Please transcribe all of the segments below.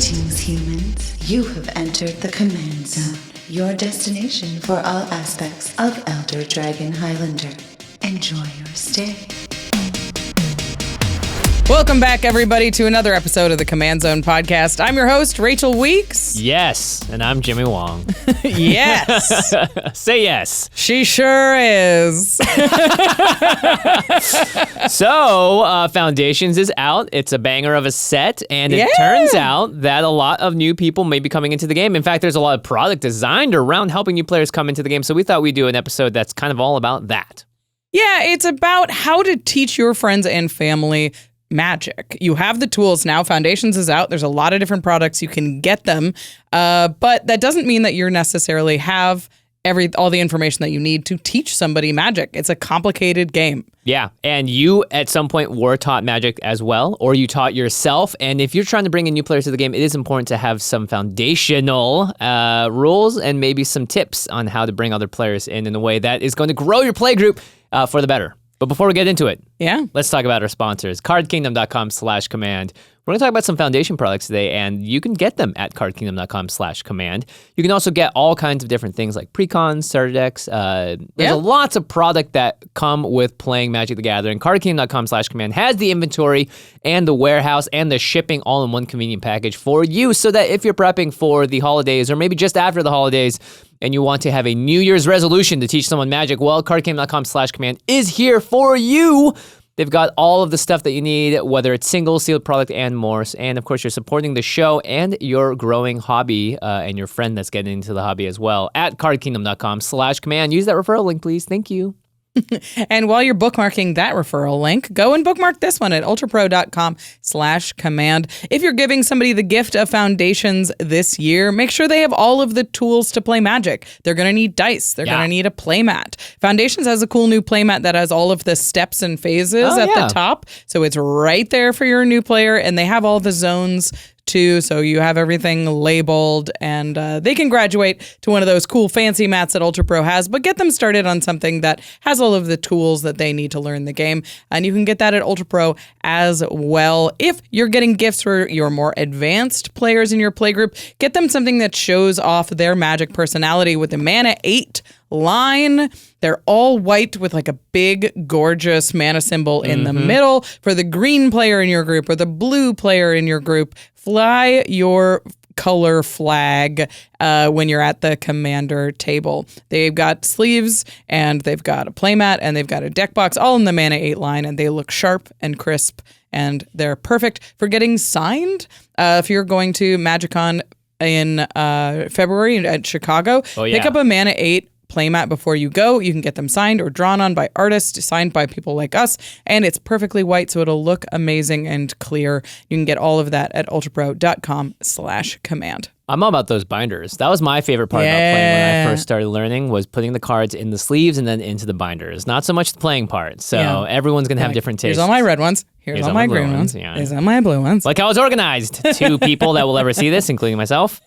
Greetings, humans. You have entered the Command Zone, your destination for all aspects of Elder Dragon Highlander. Enjoy your stay. Welcome back, everybody, to another episode of the Command Zone podcast. I'm your host, Rachel Weeks. Yes, and I'm Jimmy Wong. Yes. Say yes. She sure is. So, Foundations is out. It's a banger of a set, and it turns out that a lot of new people may be coming into the game. In fact, there's a lot of product designed around helping new players come into the game, so we thought we'd do an episode that's kind of all about that. Yeah, it's about how to teach your friends and family Magic. You have the tools now. Foundations is out. There's a lot of different products. You can get them. But that doesn't mean that you necessarily have all the information that you need to teach somebody Magic. It's a complicated game. Yeah, and you at some point were taught Magic as well, or you taught yourself. And if you're trying to bring in new players to the game, it is important to have some foundational rules and maybe some tips on how to bring other players in a way that is going to grow your play group for the better. But before we get into it, let's talk about our sponsors, cardkingdom.com/command. We're going to talk about some Foundation products today, and you can get them at cardkingdom.com/command. You can also get all kinds of different things like precons, starter decks. There's lots of product that come with playing Magic the Gathering. Cardkingdom.com/command has the inventory and the warehouse and the shipping all in one convenient package for you, so that if you're prepping for the holidays or maybe just after the holidays, and you want to have a New Year's resolution to teach someone Magic, well, cardkingdom.com/command is here for you. They've got all of the stuff that you need, whether it's single, sealed product, and more. And of course, you're supporting the show and your growing hobby and your friend that's getting into the hobby as well at cardkingdom.com/command. Use that referral link, please. Thank you. And while you're bookmarking that referral link, go and bookmark this one at ultrapro.com/command. If you're giving somebody the gift of Foundations this year, make sure they have all of the tools to play Magic. They're going to need dice. They're going to need a playmat. Foundations has a cool new playmat that has all of the steps and phases at the top. So it's right there for your new player, and they have all the zones too, so you have everything labeled, and they can graduate to one of those cool fancy mats that ULTRAPRO has, but get them started on something that has all of the tools that they need to learn the game, and you can get that at ULTRAPRO as well. If you're getting gifts for your more advanced players in your playgroup, get them something that shows off their Magic personality with the Mana 8 line. They're all white with like a big, gorgeous mana symbol in the middle. For the green player in your group or the blue player in your group, fly your color flag when you're at the commander table. They've got sleeves, and they've got a playmat, and they've got a deck box, all in the Mana 8 line, and they look sharp and crisp, and they're perfect for getting signed. If you're going to MagicCon in February at Chicago, pick up a Mana 8 playmat before you go. You can get them signed or drawn on by artists, signed by people like us, and it's perfectly white, so it'll look amazing and clear. You can get all of that at ultrapro.com/command. I'm all about those binders. That was my favorite part about playing when I first started learning, was putting the cards in the sleeves and then into the binders. Not so much the playing part. So everyone's going to have different tastes. Here's all my red ones. Here's all my green ones. Here's all my blue ones. Like how it's organized. 2 people that will ever see this, including myself.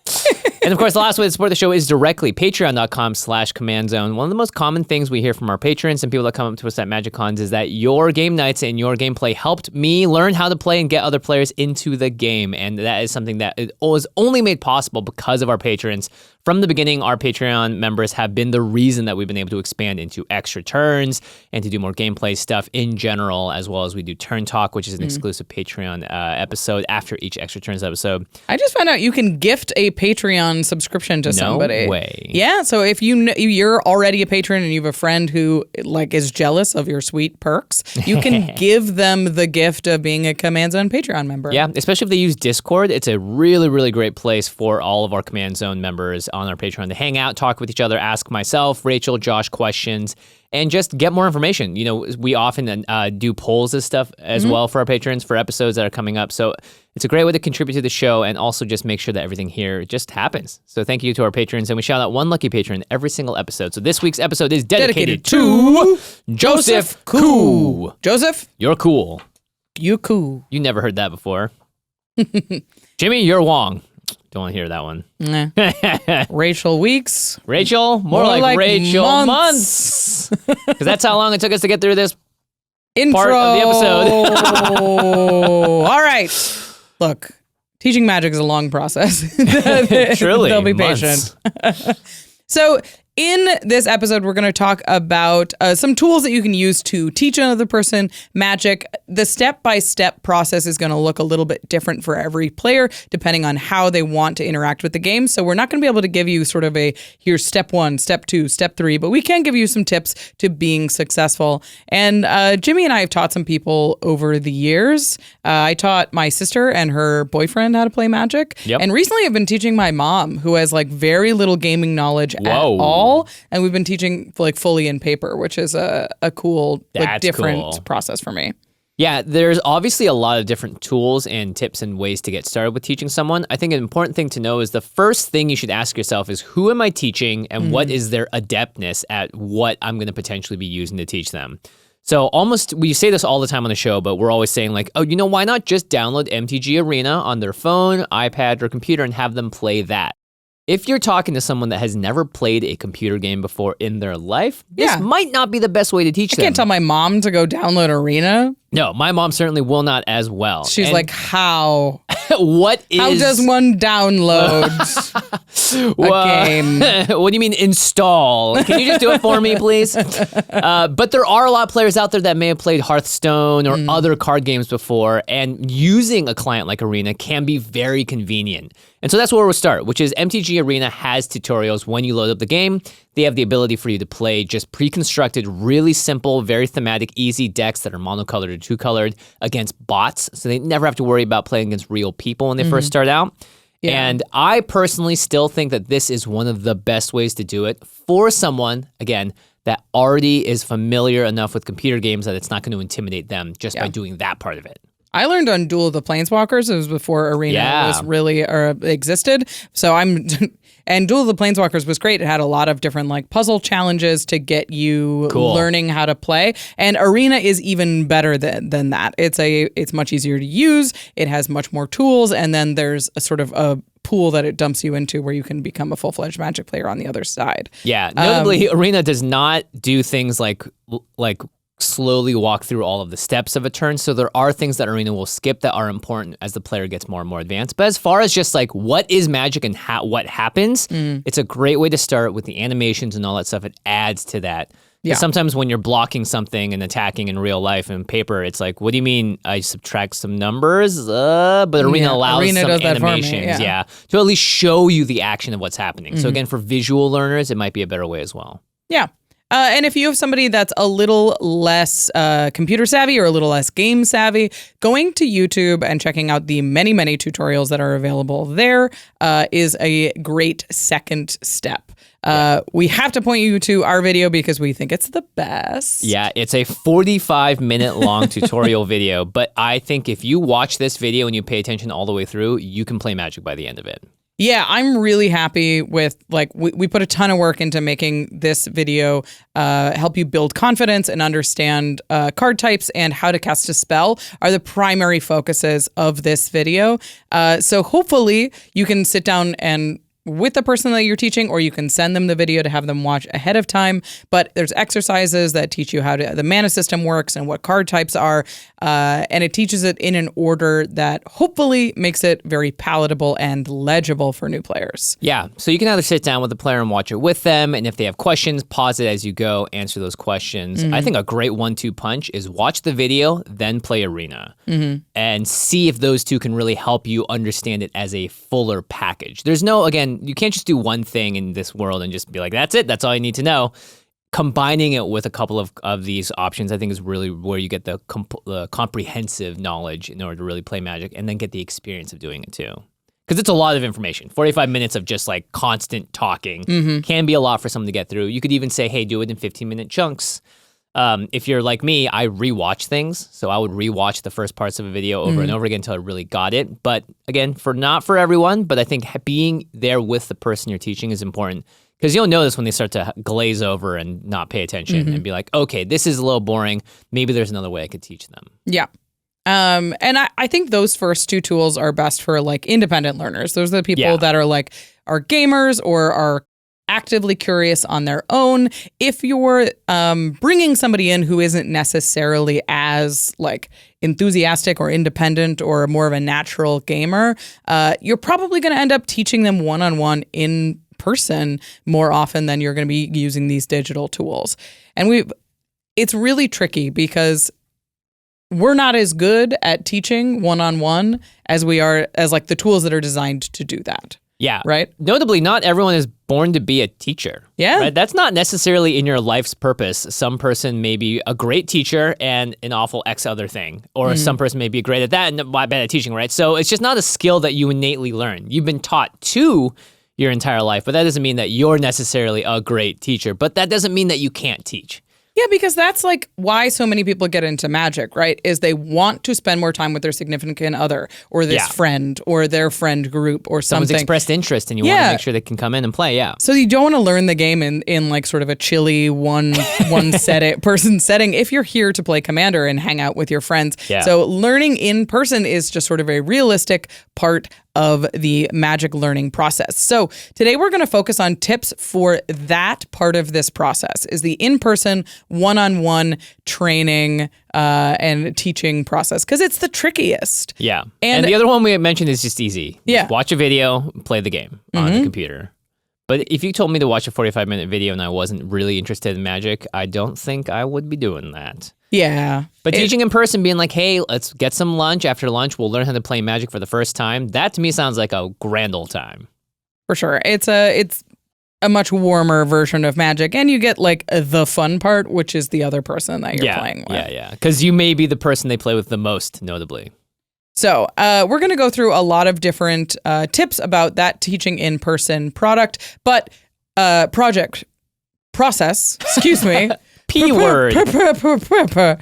And of course, the last way to support the show is directly patreon.com/command zone. One of the most common things we hear from our patrons and people that come up to us at MagicCons is that your game nights and your gameplay helped me learn how to play and get other players into the game. And that is something that was only made possible because of our patrons. From the beginning, our Patreon members have been the reason that we've been able to expand into extra turns and to do more gameplay stuff in general, as well as we do Turn Talk, which is an exclusive Patreon episode after each extra turns episode. I just found out you can gift a Patreon subscription to somebody. No way. Yeah, so if you're already a patron and you have a friend who is jealous of your sweet perks, you can give them the gift of being a Command Zone Patreon member. Yeah, especially if they use Discord. It's a really, really great place for all of our Command Zone members on our Patreon to hang out, talk with each other, ask myself, Rachel, Josh questions, and just get more information. You know, we often do polls and stuff as well for our patrons for episodes that are coming up. So it's a great way to contribute to the show and also just make sure that everything here just happens. So thank you to our patrons, and we shout out one lucky patron every single episode. So this week's episode is dedicated to Joseph Koo. Joseph? You're cool. You cool. You never heard that before. Jimmy, you're Wong. Don't want to hear that one. Nah. Rachel Weeks. Rachel? More like Rachel Months. Because that's how long it took us to get through this intro part of the episode. All right. Look, teaching Magic is a long process. Truly, They'll be months. patient. So in this episode, we're going to talk about some tools that you can use to teach another person Magic. The step-by-step process is going to look a little bit different for every player, depending on how they want to interact with the game. So we're not going to be able to give you sort of here's step 1, step 2, step 3, but we can give you some tips to being successful. And Jimmy and I have taught some people over the years. I taught my sister and her boyfriend how to play Magic. Yep. And recently I've been teaching my mom, who has like very little gaming knowledge at all. And we've been teaching like fully in paper, which is a cool, like different process for me. Yeah, there's obviously a lot of different tools and tips and ways to get started with teaching someone. I think an important thing to know is the first thing you should ask yourself is who am I teaching and what is their adeptness at what I'm going to potentially be using to teach them. So we say this all the time on the show, but we're always saying like, oh, why not just download MTG Arena on their phone, iPad, or computer and have them play that? If you're talking to someone that has never played a computer game before in their life, this might not be the best way to teach them. I can't tell my mom to go download Arena. No, my mom certainly will not as well. She's like, how? How does one download a game? What do you mean install? Can you just do it for me, please? But there are a lot of players out there that may have played Hearthstone or other card games before, and using a client like Arena can be very convenient. And so that's where we'll start, which is MTG Arena has tutorials when you load up the game. They have the ability for you to play just pre-constructed, really simple, very thematic, easy decks that are monocolored or two-colored against bots. So they never have to worry about playing against real people when they first start out. Yeah. And I personally still think that this is one of the best ways to do it for someone, again, that already is familiar enough with computer games that it's not going to intimidate them just by doing that part of it. I learned on Duel of the Planeswalkers. It was before Arena was really existed. So and Duel of the Planeswalkers was great. It had a lot of different like puzzle challenges to get you learning how to play. And Arena is even better than that. It's much easier to use. It has much more tools, and then there's a sort of a pool that it dumps you into where you can become a full-fledged Magic player on the other side. Yeah, notably, Arena does not do things like slowly walk through all of the steps of a turn. So there are things that Arena will skip that are important as the player gets more and more advanced. But as far as just like what is Magic and what happens, it's a great way to start with the animations and all that stuff. It adds to that. Because sometimes when you're blocking something and attacking in real life and paper, it's like, what do you mean I subtract some numbers? But Arena allows some animations, to at least show you the action of what's happening. So again, for visual learners, it might be a better way as well. Yeah. And if you have somebody that's a little less computer savvy or a little less game savvy, going to YouTube and checking out the many, many tutorials that are available there is a great second step. We have to point you to our video because we think it's the best. Yeah, it's a 45-minute long tutorial video, but I think if you watch this video and you pay attention all the way through, you can play Magic by the end of it. Yeah, I'm really happy with, like, we put a ton of work into making this video help you build confidence and understand card types, and how to cast a spell are the primary focuses of this video. So hopefully you can sit down and with the person that you're teaching, or you can send them the video to have them watch ahead of time. But there's exercises that teach you how the mana system works and what card types are. And it teaches it in an order that hopefully makes it very palatable and legible for new players. Yeah, so you can either sit down with the player and watch it with them, and if they have questions, pause it as you go, answer those questions. I think a great 1-2 punch is watch the video, then play Arena, and see if those two can really help you understand it as a fuller package. There's again, you can't just do one thing in this world and just be like, that's it, that's all you need to know. Combining it with a couple of these options, I think, is really where you get the comprehensive knowledge in order to really play Magic, and then get the experience of doing it too. Because it's a lot of information. 45 minutes of just like constant talking can be a lot for someone to get through. You could even say, hey, do it in 15-minute chunks. If you're like me, I rewatch things. So I would rewatch the first parts of a video over and over again until I really got it. But again, not for everyone, but I think being there with the person you're teaching is important. Because you'll notice when they start to glaze over and not pay attention and be like, okay, this is a little boring. Maybe there's another way I could teach them. Yeah. And I think those first two tools are best for like independent learners. Those are the people that are gamers or are actively curious on their own. If you're bringing somebody in who isn't necessarily as like enthusiastic or independent or more of a natural gamer, you're probably going to end up teaching them one-on-one in person more often than you're going to be using these digital tools. And it's really tricky because we're not as good at teaching one-on-one as we are as like the tools that are designed to do that. Yeah. Right? Notably, not everyone is born to be a teacher. Yeah. Right? That's not necessarily in your life's purpose. Some person may be a great teacher and an awful X other thing. Or some person may be great at that and bad at teaching, right? So it's just not a skill that you innately learn. You've been taught to your entire life, but that doesn't mean that you're necessarily a great teacher. But that doesn't mean that you can't teach. Yeah, because that's like why so many people get into Magic, right? Is they want to spend more time with their significant other or this friend or their friend group or something. Someone's expressed interest and you want to make sure they can come in and play, So you don't want to learn the game in like sort of a chilly person setting if you're here to play Commander and hang out with your friends. Yeah. So learning in person is just sort of a realistic part of the Magic learning process. So today we're going to focus on tips for that part of this process, is the in-person, one-on-one training and teaching process, because it's the trickiest. Yeah. And the other one we mentioned is just easy. Yeah. Just watch a video, play the game on the computer. But if you told me to watch a 45-minute video and I wasn't really interested in Magic, I don't think I would be doing that. Yeah. But teaching in person, being like, hey, let's get some lunch. After lunch, we'll learn how to play Magic for the first time. That to me sounds like a grand old time. For sure. It's a much warmer version of Magic, and you get like the fun part, which is the other person that you're playing with. Yeah. Because you may be the person they play with the most, notably. So we're going to go through a lot of different tips about that teaching in-person process, excuse me. P word.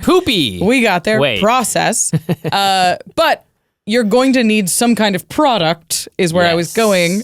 Poopy. We got there. Wait. Process. But you're going to need some kind of product, is where I was going,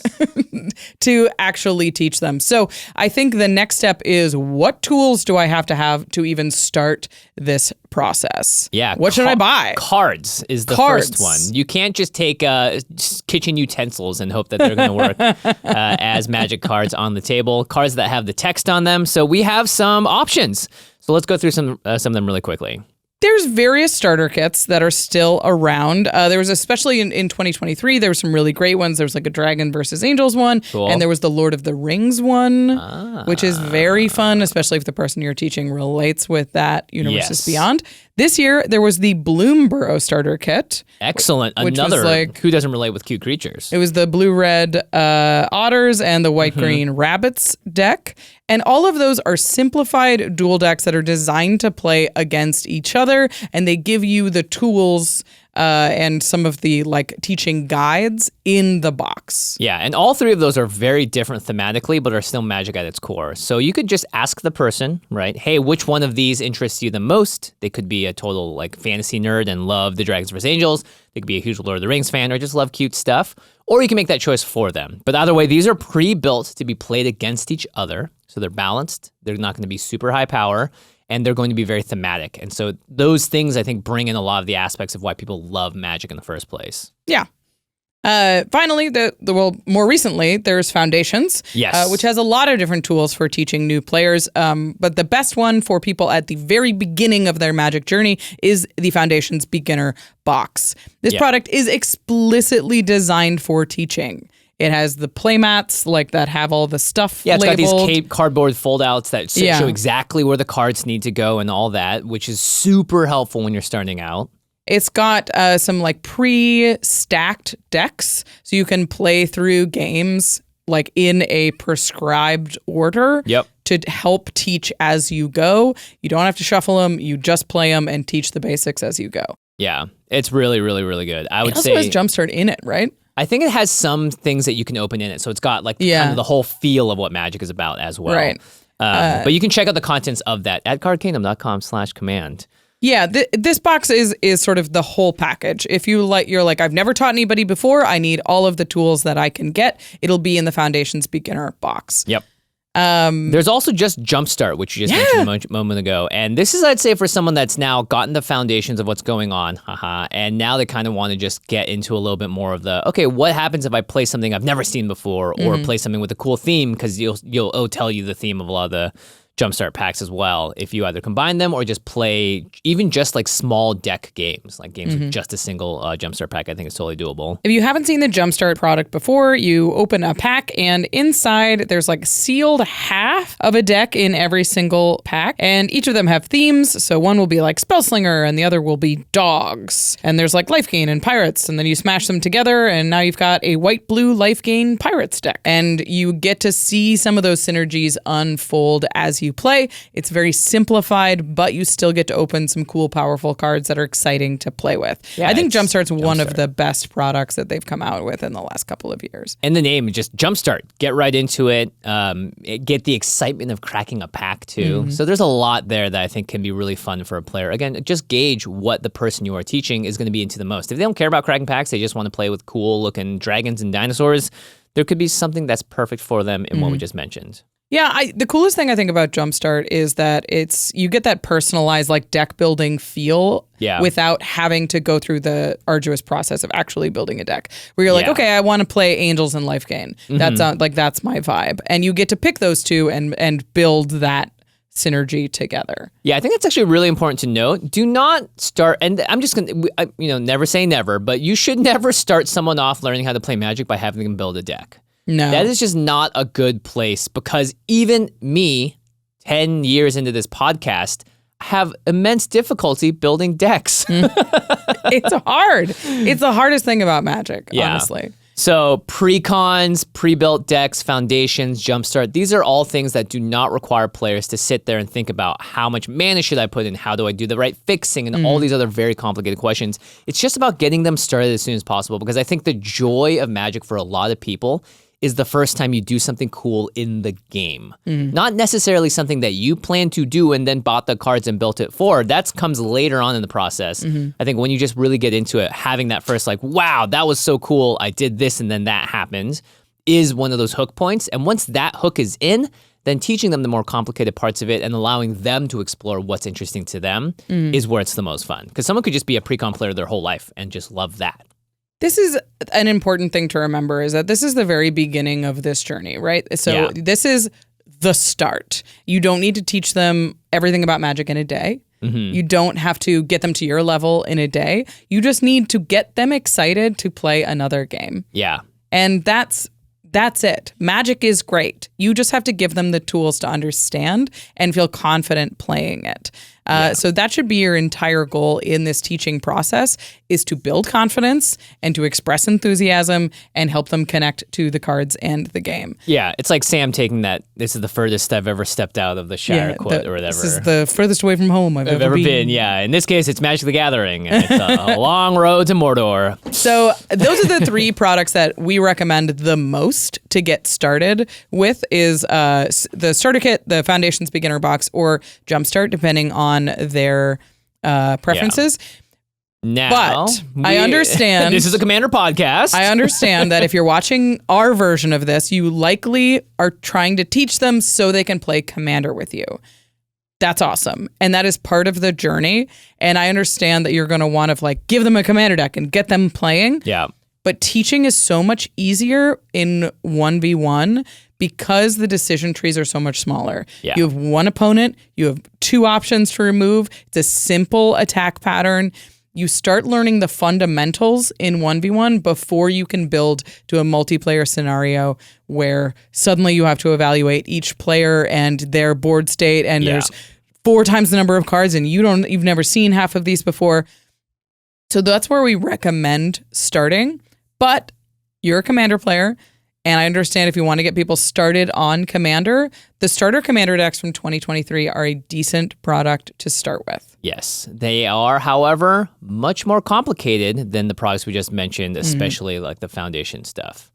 to actually teach them. So I think the next step is, what tools do I have to even start this process? Yeah. What should I buy? Cards is the first one. You can't just take kitchen utensils and hope that they're going to work as Magic cards on the table. Cards that have the text on them. So we have some options. So let's go through some of them really quickly. There's various starter kits that are still around. There was, especially in 2023, there were some really great ones. There was like a Dragon versus Angels one, and there was the Lord of the Rings one, which is very fun, especially if the person you're teaching relates with that Universes Beyond. This year, there was the Bloomborough starter kit. Excellent. Another, who doesn't relate with cute creatures? It was the blue-red otters and the white-green rabbits deck. And all of those are simplified dual decks that are designed to play against each other, and they give you the tools and some of the like teaching guides in the box. Yeah, and all three of those are very different thematically, but are still Magic at its core. So you could just ask the person, right? Hey, which one of these interests you the most? They could be a total like fantasy nerd and love the Dragons vs. Angels. They could be a huge Lord of the Rings fan or just love cute stuff. Or you can make that choice for them. But either way, these are pre-built to be played against each other. So they're balanced. They're not going to be super high power. And they're going to be very thematic. And so those things, I think, bring in a lot of the aspects of why people love Magic in the first place. Yeah. Finally, more recently, there's Foundations, which has a lot of different tools for teaching new players. But the best one for people at the very beginning of their Magic journey is the Foundations Beginner Box. This product is explicitly designed for teaching. It has the playmats like that have all the stuff labeled. It's got these cardboard foldouts that show exactly where the cards need to go and all that, which is super helpful when you're starting out. It's got some like pre-stacked decks, so you can play through games like in a prescribed order to help teach as you go. You don't have to shuffle them. You just play them and teach the basics as you go. Yeah, it's really, really, really good. I would say it also has Jumpstart in it, right? I think it has some things that you can open in it. So it's got like kind of the whole feel of what Magic is about as well. Right. But you can check out the contents of that at cardkingdom.com/command. Yeah, this box is sort of the whole package. If you're like, I've never taught anybody before, I need all of the tools that I can get, it'll be in the Foundations Beginner box. Yep. There's also just Jumpstart, which you just mentioned a moment ago. And this is, I'd say, for someone that's now gotten the foundations of what's going on, and now they kind of want to just get into a little bit more of the, okay, what happens if I play something I've never seen before, or play something with a cool theme, because it'll tell you the theme of a lot of the Jumpstart packs as well, if you either combine them or just play even just like small deck games, like games with just a single Jumpstart pack. I think it's totally doable. If you haven't seen the Jumpstart product before, you open a pack and inside there's like sealed half of a deck in every single pack, and each of them have themes. So one will be like Spellslinger and the other will be dogs, and there's like life gain and pirates, and then you smash them together and now you've got a white-blue life gain pirates deck, and you get to see some of those synergies unfold as you play. It's very simplified, but you still get to open some cool, powerful cards that are exciting to play with. Yeah, I think Jumpstart's one of the best products that they've come out with in the last couple of years. And the name, just Jumpstart. Get right into it. Get the excitement of cracking a pack too. So there's a lot there that I think can be really fun for a player. Again, just gauge what the person you are teaching is going to be into the most. If they don't care about cracking packs, they just want to play with cool looking dragons and dinosaurs, there could be something that's perfect for them in what we just mentioned. Yeah, the coolest thing I think about Jumpstart is that you get that personalized like deck building feel without having to go through the arduous process of actually building a deck. Where you're like, okay, I want to play Angels and Life Gain. That's that's my vibe, and you get to pick those two and build that synergy together. Yeah, I think that's actually really important to note. Do not start, and I'm just gonna, never say never, but you should never start someone off learning how to play Magic by having them build a deck. No. That is just not a good place, because even me, 10 years into this podcast, have immense difficulty building decks. It's hard. It's the hardest thing about Magic, honestly. So pre-cons, pre-built decks, foundations, Jumpstart, these are all things that do not require players to sit there and think about how much mana should I put in, how do I do the right fixing, and all these other very complicated questions. It's just about getting them started as soon as possible, because I think the joy of Magic for a lot of people is the first time you do something cool in the game. Not necessarily something that you plan to do and then bought the cards and built it for. That comes later on in the process. I think when you just really get into it, having that first like, wow, that was so cool, I did this and then that happened, is one of those hook points. And once that hook is in, then teaching them the more complicated parts of it and allowing them to explore what's interesting to them is where it's the most fun. Because someone could just be a pre-con player their whole life and just love that. This is an important thing to remember, is that this is the very beginning of this journey, right? So this is the start. You don't need to teach them everything about Magic in a day. You don't have to get them to your level in a day. You just need to get them excited to play another game. Yeah. And that's it. Magic is great. You just have to give them the tools to understand and feel confident playing it. So that should be your entire goal in this teaching process, is to build confidence and to express enthusiasm and help them connect to the cards and the game. Yeah, it's like Sam taking that, this is the furthest I've ever stepped out of the shower quote or whatever. This is the furthest away from home I've ever been. Yeah, in this case, it's Magic the Gathering, and it's a long road to Mordor. So those are the three products that we recommend the most to get started with, is the starter kit, the Foundations Beginner Box, or Jumpstart, depending on their preferences. Now, but I understand this is a Commander podcast. I understand that if you're watching our version of this, you likely are trying to teach them so they can play Commander with you. That's awesome. And that is part of the journey. And I understand that you're going to want to give them a Commander deck and get them playing. Yeah. But teaching is so much easier in 1v1 because the decision trees are so much smaller. Yeah. You have one opponent, you have two options to remove. It's a simple attack pattern. You start learning the fundamentals in 1v1 before you can build to a multiplayer scenario where suddenly you have to evaluate each player and their board state, and there's 4 times the number of cards and you've never seen half of these before. So that's where we recommend starting. But you're a Commander player, and I understand if you want to get people started on Commander, the starter Commander decks from 2023 are a decent product to start with. Yes, they are, however, much more complicated than the products we just mentioned, especially like the Foundation stuff.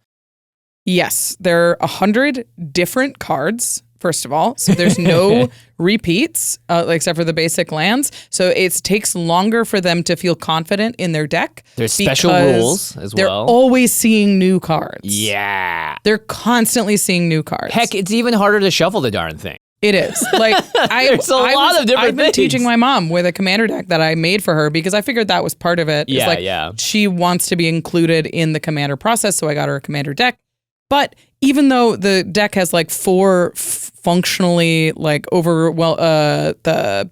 Yes, there are 100 different cards first of all. So there's no repeats except for the basic lands. So it takes longer for them to feel confident in their deck. There's special because rules as they're well. always seeing new cards. Yeah. They're constantly seeing new cards. Heck, it's even harder to shuffle the darn thing. It is. Like There's a lot of different I've been things. teaching my mom with a commander deck that I made for her because I figured that was part of it. Yeah, It's like yeah. she wants to be included in the commander process, so I got her a commander deck. But even though the deck has like 4 functionally like the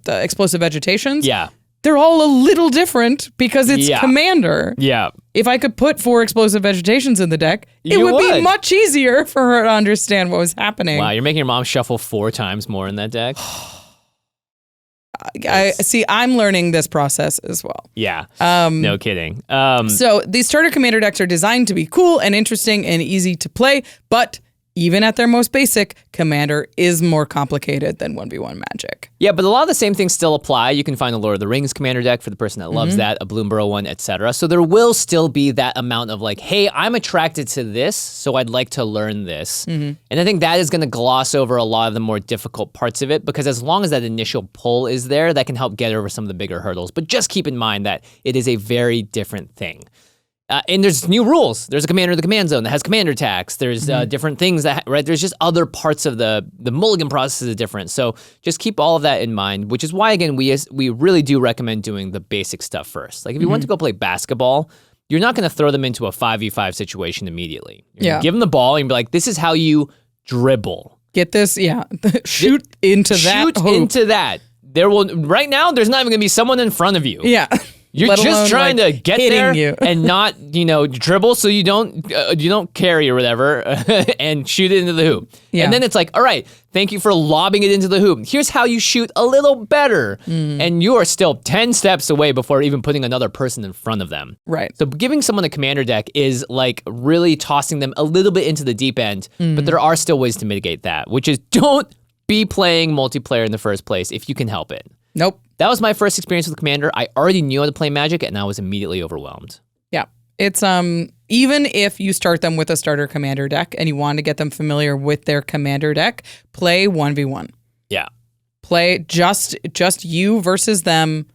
explosive vegetations, Yeah. they're all a little different because it's commander. Yeah. If I could put 4 explosive vegetations in the deck, it You would be would. much easier for her to understand what was happening. Wow, you're making your mom shuffle 4 times more in that deck? I see. I'm learning this process as well. Yeah. No kidding. So these starter commander decks are designed to be cool and interesting and easy to play, but even at their most basic, commander is more complicated than 1v1 Magic. Yeah, but a lot of the same things still apply. You can find a Lord of the Rings commander deck for the person that loves that, a Bloomburrow one, etc. So there will still be that amount of like, hey, I'm attracted to this, so I'd like to learn this. And I think that is going to gloss over a lot of the more difficult parts of it, because as long as that initial pull is there, that can help get over some of the bigger hurdles. But just keep in mind that it is a very different thing. And there's new rules. There's a commander of the command zone that has commander tax. There's different things that, right? There's just other parts of the mulligan process is different. So just keep all of that in mind, which is why, again, we really do recommend doing the basic stuff first. Like if you want to go play basketball, you're not going to throw them into a 5v5 situation immediately. You're gonna give them the ball and be like, this is how you dribble. Get this? Yeah. Shoot into that. Shoot into that. Right now, there's not even going to be someone in front of you. Yeah. You're Let just alone, trying like, to get hitting there you. and not, dribble so you don't carry or whatever and shoot it into the hoop. Yeah. And then it's like, all right, thank you for lobbing it into the hoop. Here's how you shoot a little better. And you are still 10 steps away before even putting another person in front of them. Right. So giving someone a commander deck is like really tossing them a little bit into the deep end, but there are still ways to mitigate that, which is don't be playing multiplayer in the first place if you can help it. Nope. That was my first experience with Commander. I already knew how to play Magic, and I was immediately overwhelmed. Yeah. It's even if you start them with a starter commander deck and you want to get them familiar with their commander deck, play 1v1. Yeah. Play just you versus them.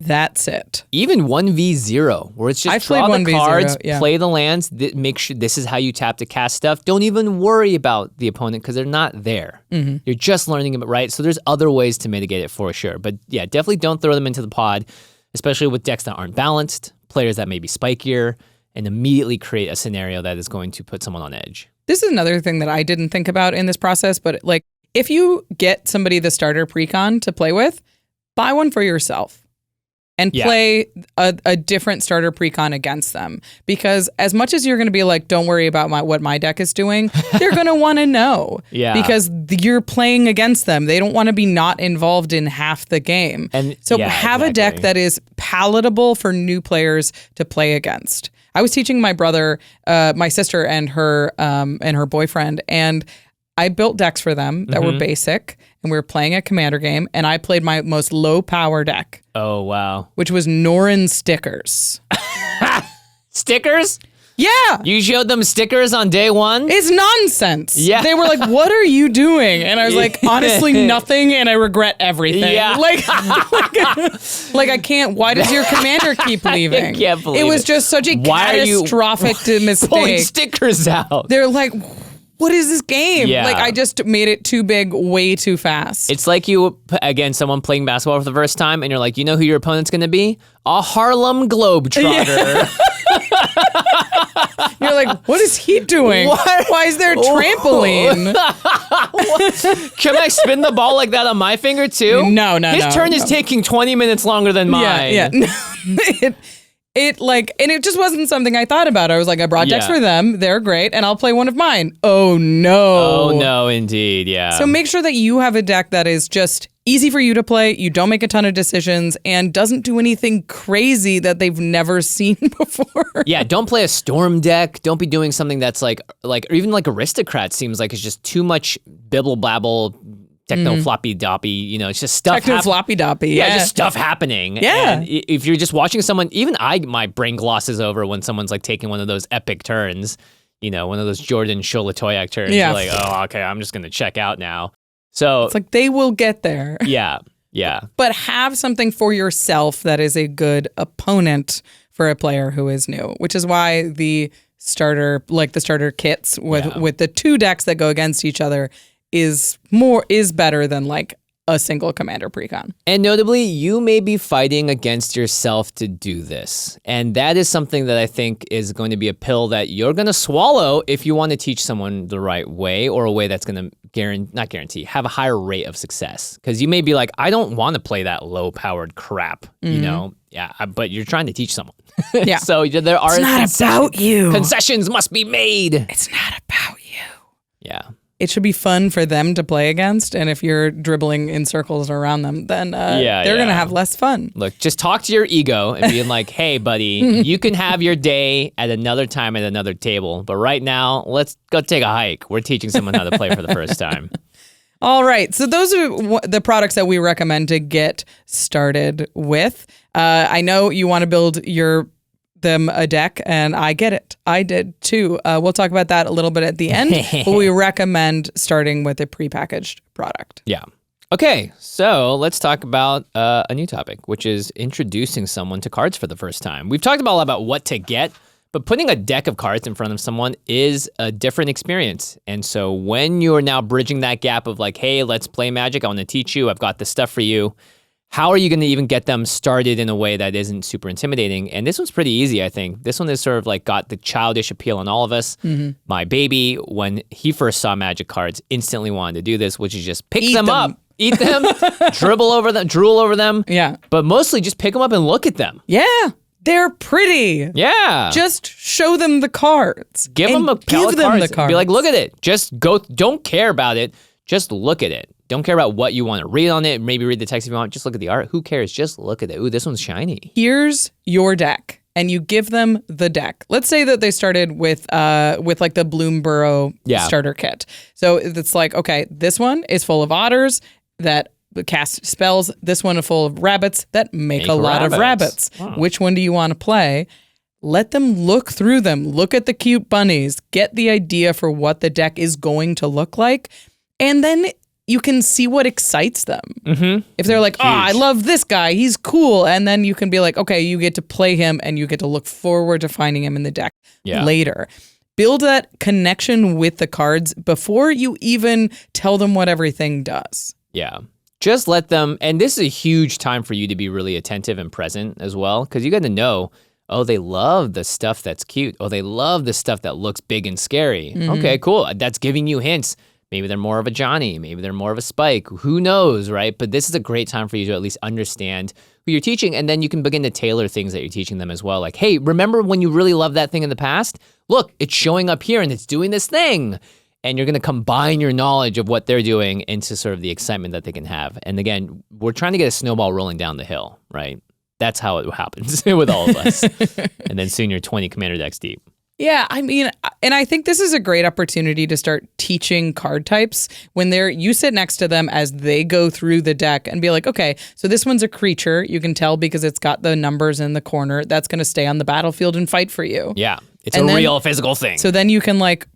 That's it. Even 1v0, where it's just I've draw played the 1v0, cards, yeah. play the lands, make sure this is how you tap to cast stuff. Don't even worry about the opponent because they're not there. You're just learning it, right? So there's other ways to mitigate it for sure. But yeah, definitely don't throw them into the pod, especially with decks that aren't balanced, players that may be spikier, and immediately create a scenario that is going to put someone on edge. This is another thing that I didn't think about in this process, but like if you get somebody the starter precon to play with, buy one for yourself. And play a different starter precon against them. Because as much as you're going to be like, don't worry about what my deck is doing, they're going to want to know. Yeah. Because you're playing against them. They don't want to be not involved in half the game. And so have a deck that is palatable for new players to play against. I was teaching my brother, my sister and her boyfriend, and I built decks for them that were basic, and we were playing a commander game, and I played my most low power deck. Oh, wow. Which was Norrin stickers. Stickers? Yeah. You showed them stickers on day one? It's nonsense. Yeah. They were like, what are you doing? And I was like, honestly, nothing, and I regret everything. Yeah. Like I can't, why does your commander keep leaving? I can't believe it was it. just such a catastrophic Pulling mistake. stickers out. They're like, what is this game? Yeah. Like, I just made it too big way too fast. It's like someone playing basketball for the first time, and you're like, you know who your opponent's going to be? A Harlem Globetrotter. You're like, what is he doing? Why is there a trampoline? Can I spin the ball like that on my finger too? No. His turn is taking 20 minutes longer than mine. Yeah. It just wasn't something I thought about. I was like, I brought decks for them. They're great. And I'll play one of mine. Oh, no. Oh, no, indeed. Yeah. So make sure that you have a deck that is just easy for you to play. You don't make a ton of decisions and doesn't do anything crazy that they've never seen before. Yeah, don't play a Storm deck. Don't be doing something that's like or even like Aristocrat seems like it's just too much bibble babble. Techno floppy doppy, it's just stuff. Techno floppy doppy, yeah, just stuff happening. Yeah, and if you're just watching someone, even my brain glosses over when someone's like taking one of those epic turns, one of those Jordan Sholatoyak turns. Yeah. You're like, oh, okay, I'm just gonna check out now. So It's like they will get there. yeah. But have something for yourself that is a good opponent for a player who is new, which is why the starter kits with the 2 decks that go against each other is better than like a single commander precon. And notably, you may be fighting against yourself to do this. And that is something that I think is going to be a pill that you're going to swallow if you want to teach someone the right way, or a way that's going to have a higher rate of success. Because you may be like, I don't want to play that low-powered crap, you know? Yeah, but you're trying to teach someone. Yeah. So there are It's not about you. Concessions must be made. It's not about you. Yeah. It should be fun for them to play against, and if you're dribbling in circles around them, then they're going to have less fun. Look, just talk to your ego and be like, hey, buddy, you can have your day at another time at another table, but right now, let's go take a hike. We're teaching someone how to play for the first time. All right, so those are the products that we recommend to get started with. I know you want to build them a deck, and I get it. I did too. We'll talk about that a little bit at the end, but we recommend starting with a prepackaged product. Yeah. Okay, so let's talk about a new topic, which is introducing someone to cards for the first time. We've talked a lot about what to get, but putting a deck of cards in front of someone is a different experience. And so when you're now bridging that gap of like, hey, let's play Magic, I want to teach you, I've got this stuff for you, how are you going to even get them started in a way that isn't super intimidating? And this one's pretty easy, I think. This one is sort of like got the childish appeal on all of us. Mm-hmm. My baby, when he first saw Magic cards, instantly wanted to do this, which is just pick them up, eat them, drool over them. Yeah. But mostly just pick them up and look at them. Yeah. They're pretty. Yeah. Just show them the cards. Give them the cards. Be like, look at it. Just go. Don't care about it. Just look at it. Don't care about what you want to read on it. Maybe read the text if you want. Just look at the art. Who cares? Just look at it. Ooh, this one's shiny. Here's your deck, and you give them the deck. Let's say that they started with like the Bloomborough starter kit. So it's like, okay, this one is full of otters that cast spells. This one is full of rabbits that make a lot of rabbits. Oh. Which one do you want to play? Let them look through them. Look at the cute bunnies. Get the idea for what the deck is going to look like. And then you can see what excites them. Mm-hmm. If they're like, I love this guy, he's cool. And then you can be like, okay, you get to play him and you get to look forward to finding him in the deck later. Build that connection with the cards before you even tell them what everything does. Yeah. Just let them, and this is a huge time for you to be really attentive and present as well, because you got to know, oh, they love the stuff that's cute. Oh, they love the stuff that looks big and scary. Mm-hmm. Okay, cool. That's giving you hints. Maybe they're more of a Johnny. Maybe they're more of a Spike. Who knows, right? But this is a great time for you to at least understand who you're teaching, and then you can begin to tailor things that you're teaching them as well. Like, hey, remember when you really loved that thing in the past? Look, it's showing up here and it's doing this thing. And you're going to combine your knowledge of what they're doing into sort of the excitement that they can have. And again, we're trying to get a snowball rolling down the hill, right? That's how it happens with all of us. And then soon you're 20 commander decks deep. Yeah, I mean, and I think this is a great opportunity to start teaching card types when you sit next to them as they go through the deck and be like, okay, so this one's a creature. You can tell because it's got the numbers in the corner. That's going to stay on the battlefield and fight for you. Yeah, it's a real physical thing. So then you can like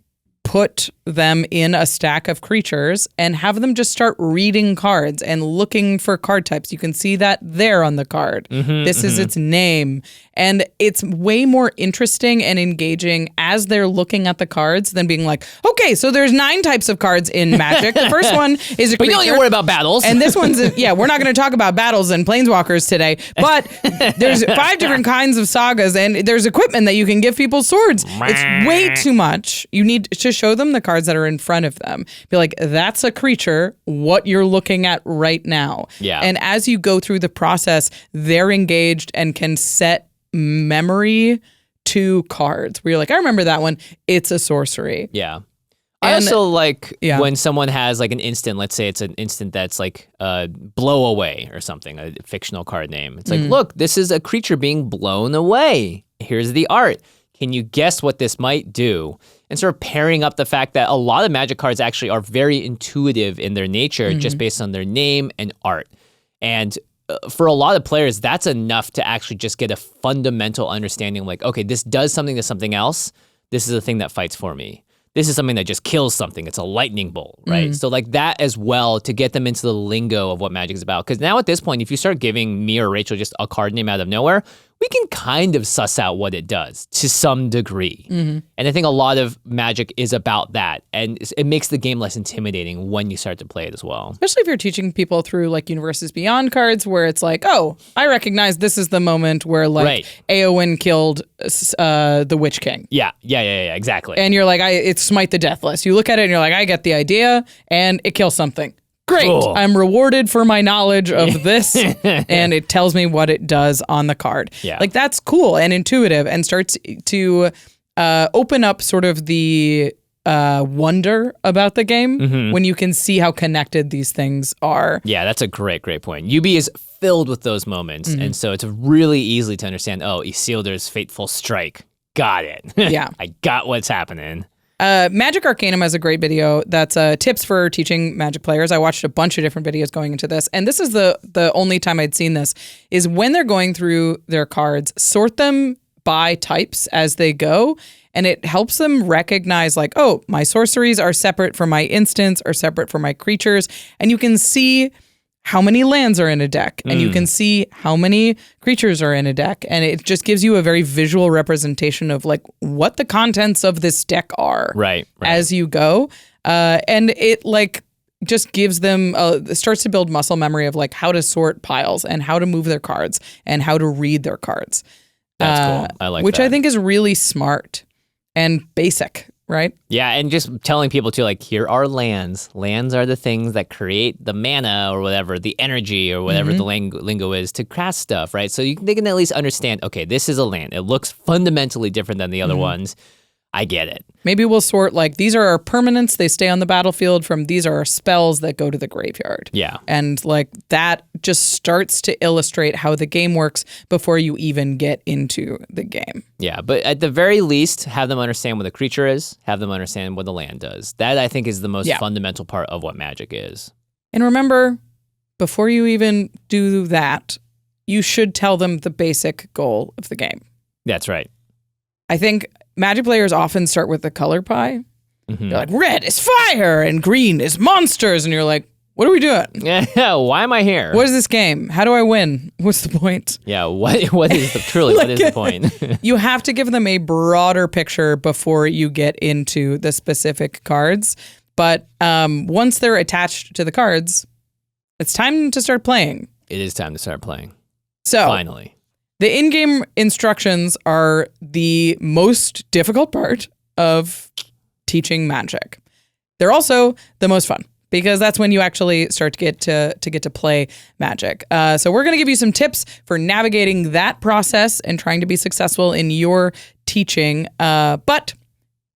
put them in a stack of creatures and have them just start reading cards and looking for card types. You can see that there on the card. This is its name. And it's way more interesting and engaging as they're looking at the cards than being like, okay, so there's 9 types of cards in Magic. The first one is a creature. We don't need to worry about battles. And this one's, we're not going to talk about battles and planeswalkers today, but there's 5 different kinds of sagas and there's equipment that you can give people swords. It's way too much. You need to show them the cards that are in front of them. Be like, that's a creature, what you're looking at right now. Yeah. And as you go through the process, they're engaged and can set memory to cards where you're like, I remember that one. It's a sorcery. Yeah. I also like when someone has like an instant, let's say it's an instant that's like blow away or something, a fictional card name. It's like, look, this is a creature being blown away. Here's the art. Can you guess what this might do? And sort of pairing up the fact that a lot of Magic cards actually are very intuitive in their nature just based on their name and art. And for a lot of players, that's enough to actually just get a fundamental understanding like, okay, this does something to something else. This is a thing that fights for me. this is something that just kills something. It's a lightning bolt, right? So like that as well to get them into the lingo of what Magic is about. Because now at this point, if you start giving me or Rachel just a card name out of nowhere, we can kind of suss out what it does to some degree. And I think a lot of Magic is about that. And it makes the game less intimidating when you start to play it as well. Especially if you're teaching people through like Universes Beyond cards where it's like, oh, I recognize this is the moment where like Eowyn killed the Witch King. Yeah, exactly. And you're like, it's Smite the Deathless. You look at it and you're like, I get the idea, and it kills something. Great. Cool. I'm rewarded for my knowledge of this, and it tells me what it does on the card. Yeah. Like, that's cool and intuitive and starts to open up sort of the wonder about the game when you can see how connected these things are. Yeah, that's a great point. UB is filled with those moments, and so it's really easy to understand, oh, Isildur's Fateful Strike. Got it. Yeah. I got what's happening. Magic Arcanum has a great video that's tips for teaching Magic players. I watched a bunch of different videos going into this, and this is the only time I'd seen this, is when they're going through their cards, sort them by types as they go, and it helps them recognize like, oh, my sorceries are separate from my instants or separate from my creatures, and you can see how many lands are in a deck, and you can see how many creatures are in a deck, and it just gives you a very visual representation of like what the contents of this deck are right. as you go, and it like just gives them starts to build muscle memory of like how to sort piles and how to move their cards and how to read their cards. That's cool. I like which that. I think is really smart and basic. Right? Yeah, and just telling people too, like, here are lands. Lands are the things that create the mana or whatever, the energy or whatever the lingo is to cast stuff, right? So they can at least understand, okay, this is a land. It looks fundamentally different than the other ones. I get it. Maybe we'll sort like these are our permanents, they stay on the battlefield, from these are our spells that go to the graveyard. Yeah. And like that just starts to illustrate how the game works before you even get into the game. Yeah, but at the very least, have them understand what a creature is, have them understand what the land does. That I think is the most fundamental part of what Magic is. And remember, before you even do that, you should tell them the basic goal of the game. That's right. I think Magic players often start with the color pie. They're like, red is fire and green is monsters. And you're like, what are we doing? Yeah, why am I here? What is this game? How do I win? What's the point? Yeah, what is the point? You have to give them a broader picture before you get into the specific cards. But once they're attached to the cards, it's time to start playing. It is time to start playing. So finally. The in-game instructions are the most difficult part of teaching Magic. They're also the most fun because that's when you actually start to get to play Magic. So we're going to give you some tips for navigating that process and trying to be successful in your teaching. But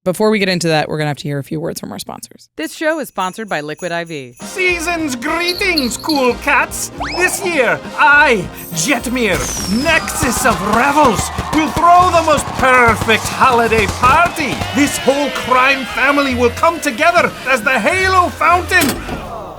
before we get into that, we're going to have to hear a few words from our sponsors. This show is sponsored by Liquid IV. Season's greetings, cool cats! This year, I, Jetmir, Nexus of Revels, will throw the most perfect holiday party! This whole crime family will come together as the Halo Fountain!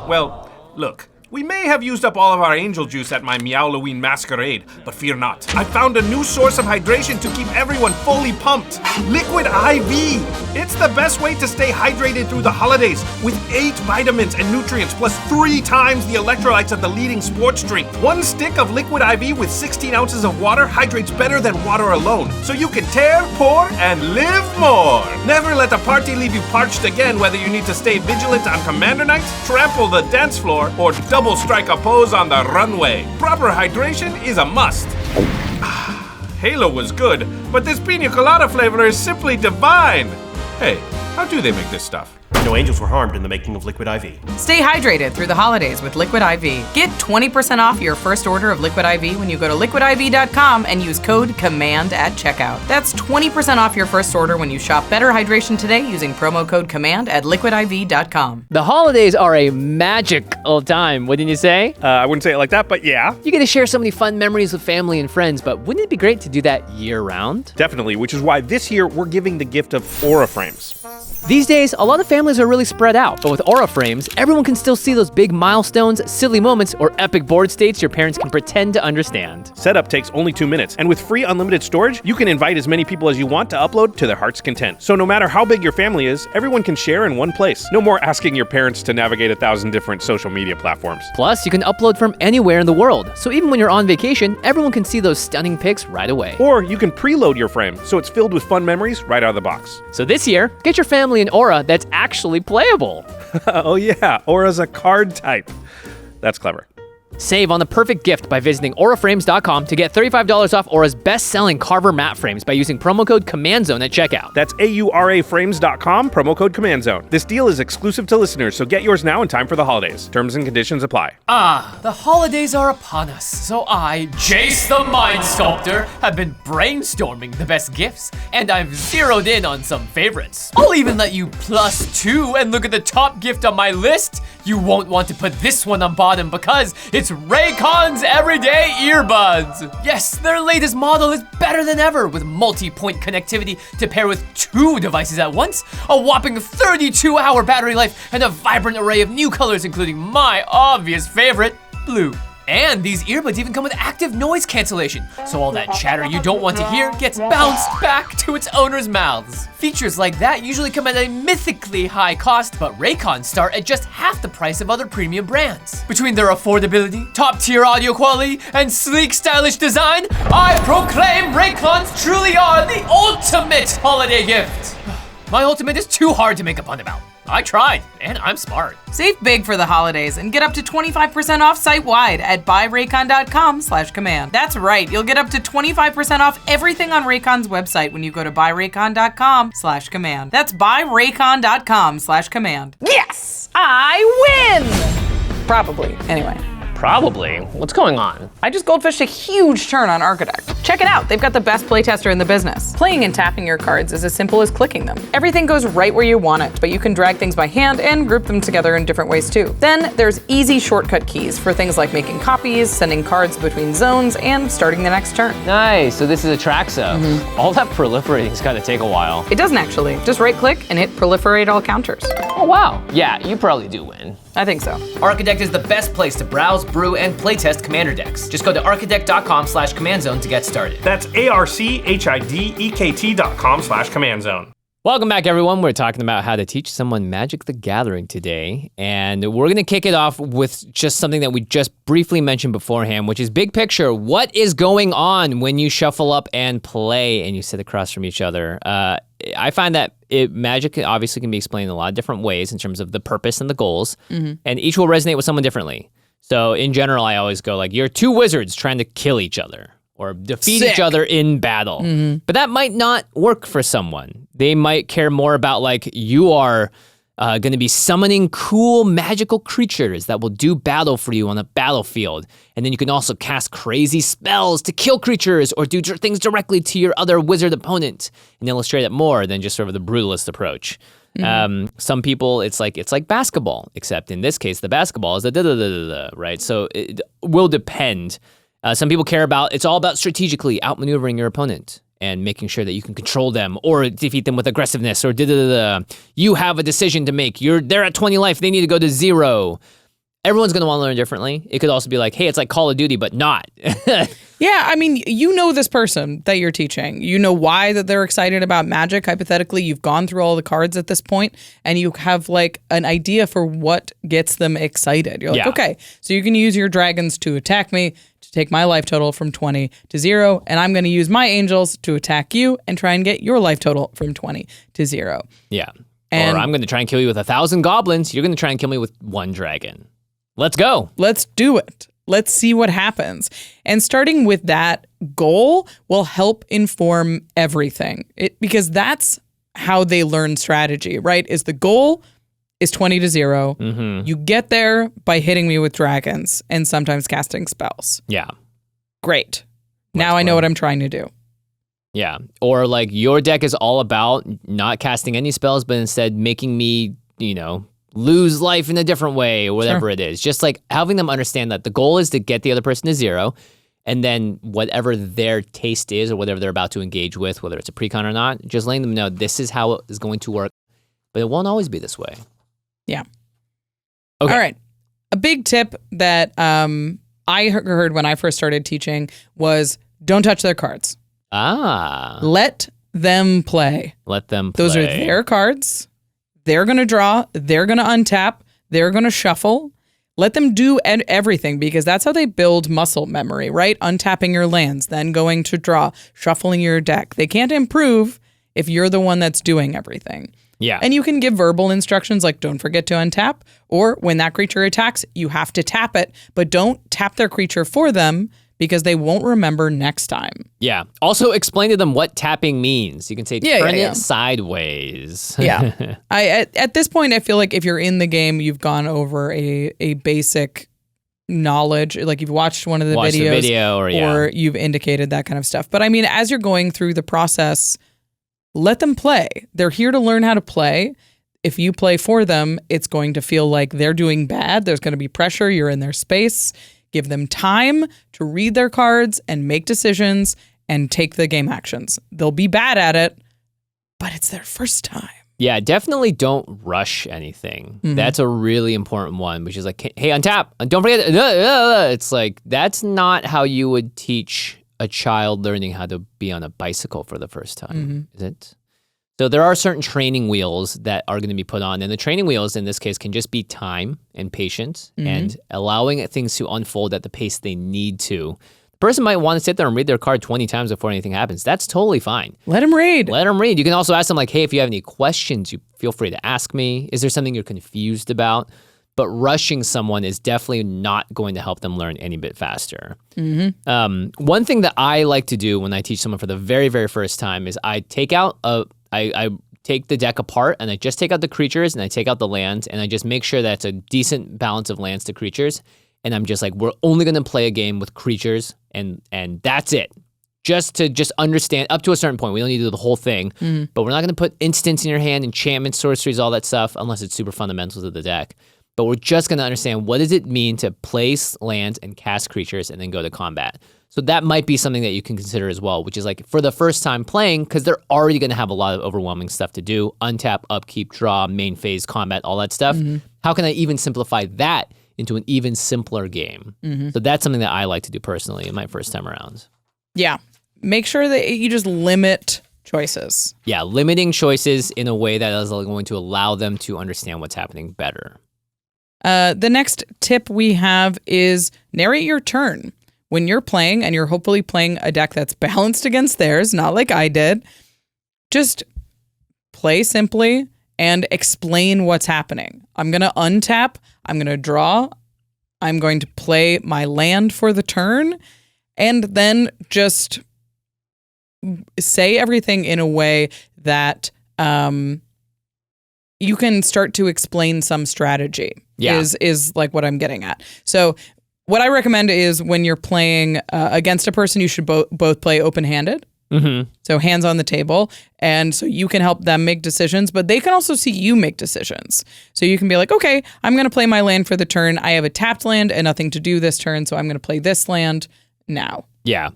Well, look. We may have used up all of our angel juice at my Meowloween masquerade, but fear not. I found a new source of hydration to keep everyone fully pumped. Liquid IV! It's the best way to stay hydrated through the holidays, with 8 vitamins and nutrients, plus 3 times the electrolytes of the leading sports drink. 1 stick of Liquid IV with 16 ounces of water hydrates better than water alone, so you can tear, pour, and live more! Never let a party leave you parched again, whether you need to stay vigilant on Commander Night, trample the dance floor, or double strike a pose on the runway. Proper hydration is a must. Halo was good, but this pina colada flavor is simply divine. Hey, how do they make this stuff? No angels were harmed in the making of Liquid IV. Stay hydrated through the holidays with Liquid IV. Get 20% off your first order of Liquid IV when you go to liquidiv.com and use code COMMAND at checkout. That's 20% off your first order when you shop Better Hydration today using promo code COMMAND at liquidiv.com. The holidays are a magical time, wouldn't you say? I wouldn't say it like that, but yeah. You get to share so many fun memories with family and friends, but wouldn't it be great to do that year-round? Definitely, which is why this year we're giving the gift of Aura Frames. These days, a lot of families are really spread out, but with Aura frames, everyone can still see those big milestones, silly moments, or epic board states your parents can pretend to understand. Setup takes only 2 minutes, and with free unlimited storage, you can invite as many people as you want to upload to their heart's content. So no matter how big your family is, everyone can share in one place. No more asking your parents to navigate 1,000 different social media platforms. Plus, you can upload from anywhere in the world, so even when you're on vacation, everyone can see those stunning pics right away. Or you can preload your frame, so it's filled with fun memories right out of the box. So this year, get your family an Aura that's actually playable. Oh yeah, Aura's a card type. That's clever. Save on the perfect gift by visiting auraframes.com to get $35 off Aura's best-selling Carver matte frames by using promo code CommandZone at checkout. That's auraframes.com, promo code CommandZone. This deal is exclusive to listeners, so get yours now in time for the holidays. Terms and conditions apply. The holidays are upon us, so I, Jace the Mind Sculptor, have been brainstorming the best gifts, and I've zeroed in on some favorites. I'll even let you +2 and look at the top gift on my list. You won't want to put this one on bottom because it's RAYCON's Everyday Earbuds. Yes, their latest model is better than ever with multi-point connectivity to pair with 2 devices at once, a whopping 32-hour battery life, and a vibrant array of new colors including my obvious favorite, blue. And these earbuds even come with active noise cancellation, so all that chatter you don't want to hear gets bounced back to its owner's mouths. Features like that usually come at a mythically high cost, but RAYCON start at just half the price of other premium brands. Between their affordability, top-tier audio quality, and sleek, stylish design, I proclaim RAYCONs truly are the ultimate holiday gift. My ultimate is too hard to make a pun about. I tried, and I'm smart. Save big for the holidays and get up to 25% off site-wide at buyraycon.com/command. That's right, you'll get up to 25% off everything on Raycon's website when you go to buyraycon.com/command. That's buyraycon.com/command. Yes, I win! Probably, anyway. Probably. What's going on? I just goldfished a huge turn on ARCHIDEKT. Check it out, they've got the best playtester in the business. Playing and tapping your cards is as simple as clicking them. Everything goes right where you want it, but you can drag things by hand and group them together in different ways too. Then there's easy shortcut keys for things like making copies, sending cards between zones, and starting the next turn. Nice, so this is a Traxa. All that proliferating's gotta take a while. It doesn't actually. Just right click and hit proliferate all counters. Oh wow, yeah, you probably do win. I think so. ARCHIDEKT is the best place to browse, brew, and playtest commander decks. Just go to archidekt.com/command-zone to get started. That's archidekt.com/command-zone. Welcome back, everyone. We're talking about how to teach someone Magic the Gathering today, and we're gonna kick it off with just something that we just briefly mentioned beforehand, which is big picture. What is going on when you shuffle up and play and you sit across from each other? I find that Magic obviously can be explained in a lot of different ways in terms of the purpose and the goals, and each will resonate with someone differently. So in general, I always go like, you're 2 wizards trying to kill each other or defeat each other in battle. But that might not work for someone. They might care more about like, you are going to be summoning cool magical creatures that will do battle for you on the battlefield. And then you can also cast crazy spells to kill creatures or do things directly to your other wizard opponent and illustrate it more than just sort of the brutalist approach. Some people, it's like basketball, except in this case, the basketball is the da-da-da-da-da, right? So it will depend. Some people care about, it's all about strategically outmaneuvering your opponent and making sure that you can control them or defeat them with aggressiveness or da-da-da-da. You have a decision to make. They're at 20 life, they need to go to 0. Everyone's gonna wanna learn differently. It could also be like, hey, it's like Call of Duty, but not. Yeah, I mean, you know this person that you're teaching. You know why that they're excited about Magic. Hypothetically, you've gone through all the cards at this point, and you have like an idea for what gets them excited. You're like, okay, so you can use your dragons to attack me, to take my life total from 20 to 0, and I'm going to use my angels to attack you and try and get your life total from 20 to 0. Yeah. And or I'm going to try and kill you with 1,000 goblins. You're going to try and kill me with 1 dragon. Let's go. Let's do it. Let's see what happens. And starting with that goal will help inform everything. Because that's how they learn strategy, right? Is the goal is 20 to 0. You get there by hitting me with dragons and sometimes casting spells. Yeah. Great. Now I know what I'm trying to do. Yeah. Or like your deck is all about not casting any spells, but instead making me, lose life in a different way or whatever it is. Just like having them understand that the goal is to get the other person to 0, and then whatever their taste is or whatever they're about to engage with, whether it's a precon or not, just letting them know this is how it is going to work. but it won't always be this way. Yeah. Okay. All right. A big tip that I heard when I first started teaching was don't touch their cards. Let them play. Let them play. Those are their cards. They're going to draw. They're going to untap. They're going to shuffle. Let them do everything because that's how they build muscle memory, right? Untapping your lands, then going to draw, shuffling your deck. They can't improve if you're the one that's doing everything. Yeah. And you can give verbal instructions like don't forget to untap, or when that creature attacks, you have to tap it, but don't tap their creature for them because they won't remember next time. Yeah. Also explain to them what tapping means. You can say turn it sideways. Yeah. At this point, I feel like if you're in the game, you've gone over a basic knowledge, like you've watched one of the videos or you've indicated that kind of stuff. But I mean, as you're going through the process, let them play. They're here to learn how to play. If you play for them, it's going to feel like they're doing bad. There's going to be pressure. You're in their space. Give them time to read their cards and make decisions and take the game actions. They'll be bad at it, but it's their first time. Yeah, definitely don't rush anything. Mm-hmm. That's a really important one, which is like, hey, untap. Don't forget. It's like, that's not how you would teach a child learning how to be on a bicycle for the first time, is it? So there are certain training wheels that are going to be put on, and the training wheels in this case can just be time and patience and allowing things to unfold at the pace they need to. The person might want to sit there and read their card 20 times before anything happens. That's totally fine. Let them read. Let them read. You can also ask them like, hey, if you have any questions, you feel free to ask me. Is there something you're confused about? But rushing someone is definitely not going to help them learn any bit faster. One thing that I like to do when I teach someone for the very, very first time is I take out I take the deck apart and I just take out the creatures and I take out the lands and I just make sure that it's a decent balance of lands to creatures. And I'm just like, we're only going to play a game with creatures and that's it. Just understand up to a certain point. We don't need to do the whole thing, but we're not going to put instants in your hand, enchantments, sorceries, all that stuff, unless it's super fundamentals of the deck. But we're just going to understand what does it mean to place lands and cast creatures and then go to combat. So that might be something that you can consider as well, which is like for the first time playing, because they're already going to have a lot of overwhelming stuff to do, untap, upkeep, draw, main phase, combat, all that stuff. How can I even simplify that into an even simpler game? So that's something that I like to do personally in my first time around. Yeah. Make sure that you just limit choices. Yeah, limiting choices in a way that is going to allow them to understand what's happening better. The next tip we have is narrate your turn. When you're playing and you're hopefully playing a deck that's balanced against theirs, not like I did, just play simply and explain what's happening. I'm going to untap, I'm going to draw, I'm going to play my land for the turn, and then just say everything in a way that you can start to explain some strategy. Is like what I'm getting at. So what I recommend is when you're playing against a person, you should both play open-handed. So hands on the table. And so you can help them make decisions, but they can also see you make decisions. So you can be like, okay, I'm going to play my land for the turn. I have a tapped land and nothing to do this turn, so I'm going to play this land now. Yeah.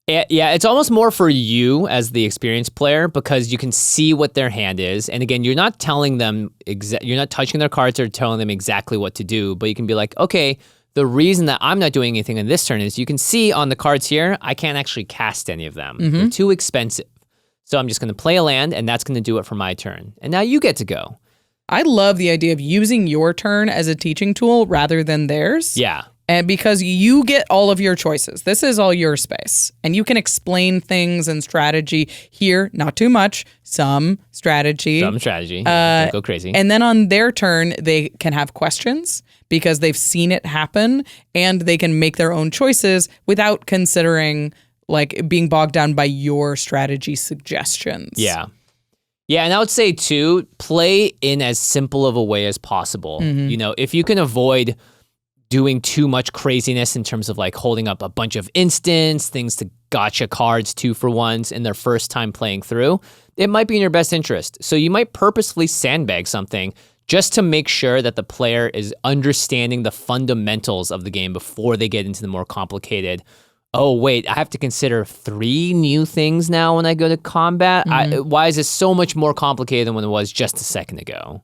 Yeah, it's almost more for you as the experienced player because you can see what their hand is. And again, you're not telling them, you're not touching their cards or telling them exactly what to do, but you can be like, okay, the reason that I'm not doing anything in this turn is you can see on the cards here, I can't actually cast any of them. They're too expensive. So I'm just going to play a land and that's going to do it for my turn. And now you get to go. I love the idea of using your turn as a teaching tool rather than theirs. Yeah. And because you get all of your choices. This is all your space. And you can explain things and strategy here, not too much, some strategy. Don't go crazy. And then on their turn, they can have questions because they've seen it happen and they can make their own choices without considering like being bogged down by your strategy suggestions. Yeah. Yeah, and I would say too, play in as simple of a way as possible. You know, if you can avoid doing too much craziness in terms of like holding up a bunch of instants, things to gotcha cards 2-for-1s in their first time playing through, it might be in your best interest. So you might purposefully sandbag something just to make sure that the player is understanding the fundamentals of the game before they get into the more complicated oh, wait, I have to consider 3 new things now when I go to combat? Why is this so much more complicated than when it was just a second ago?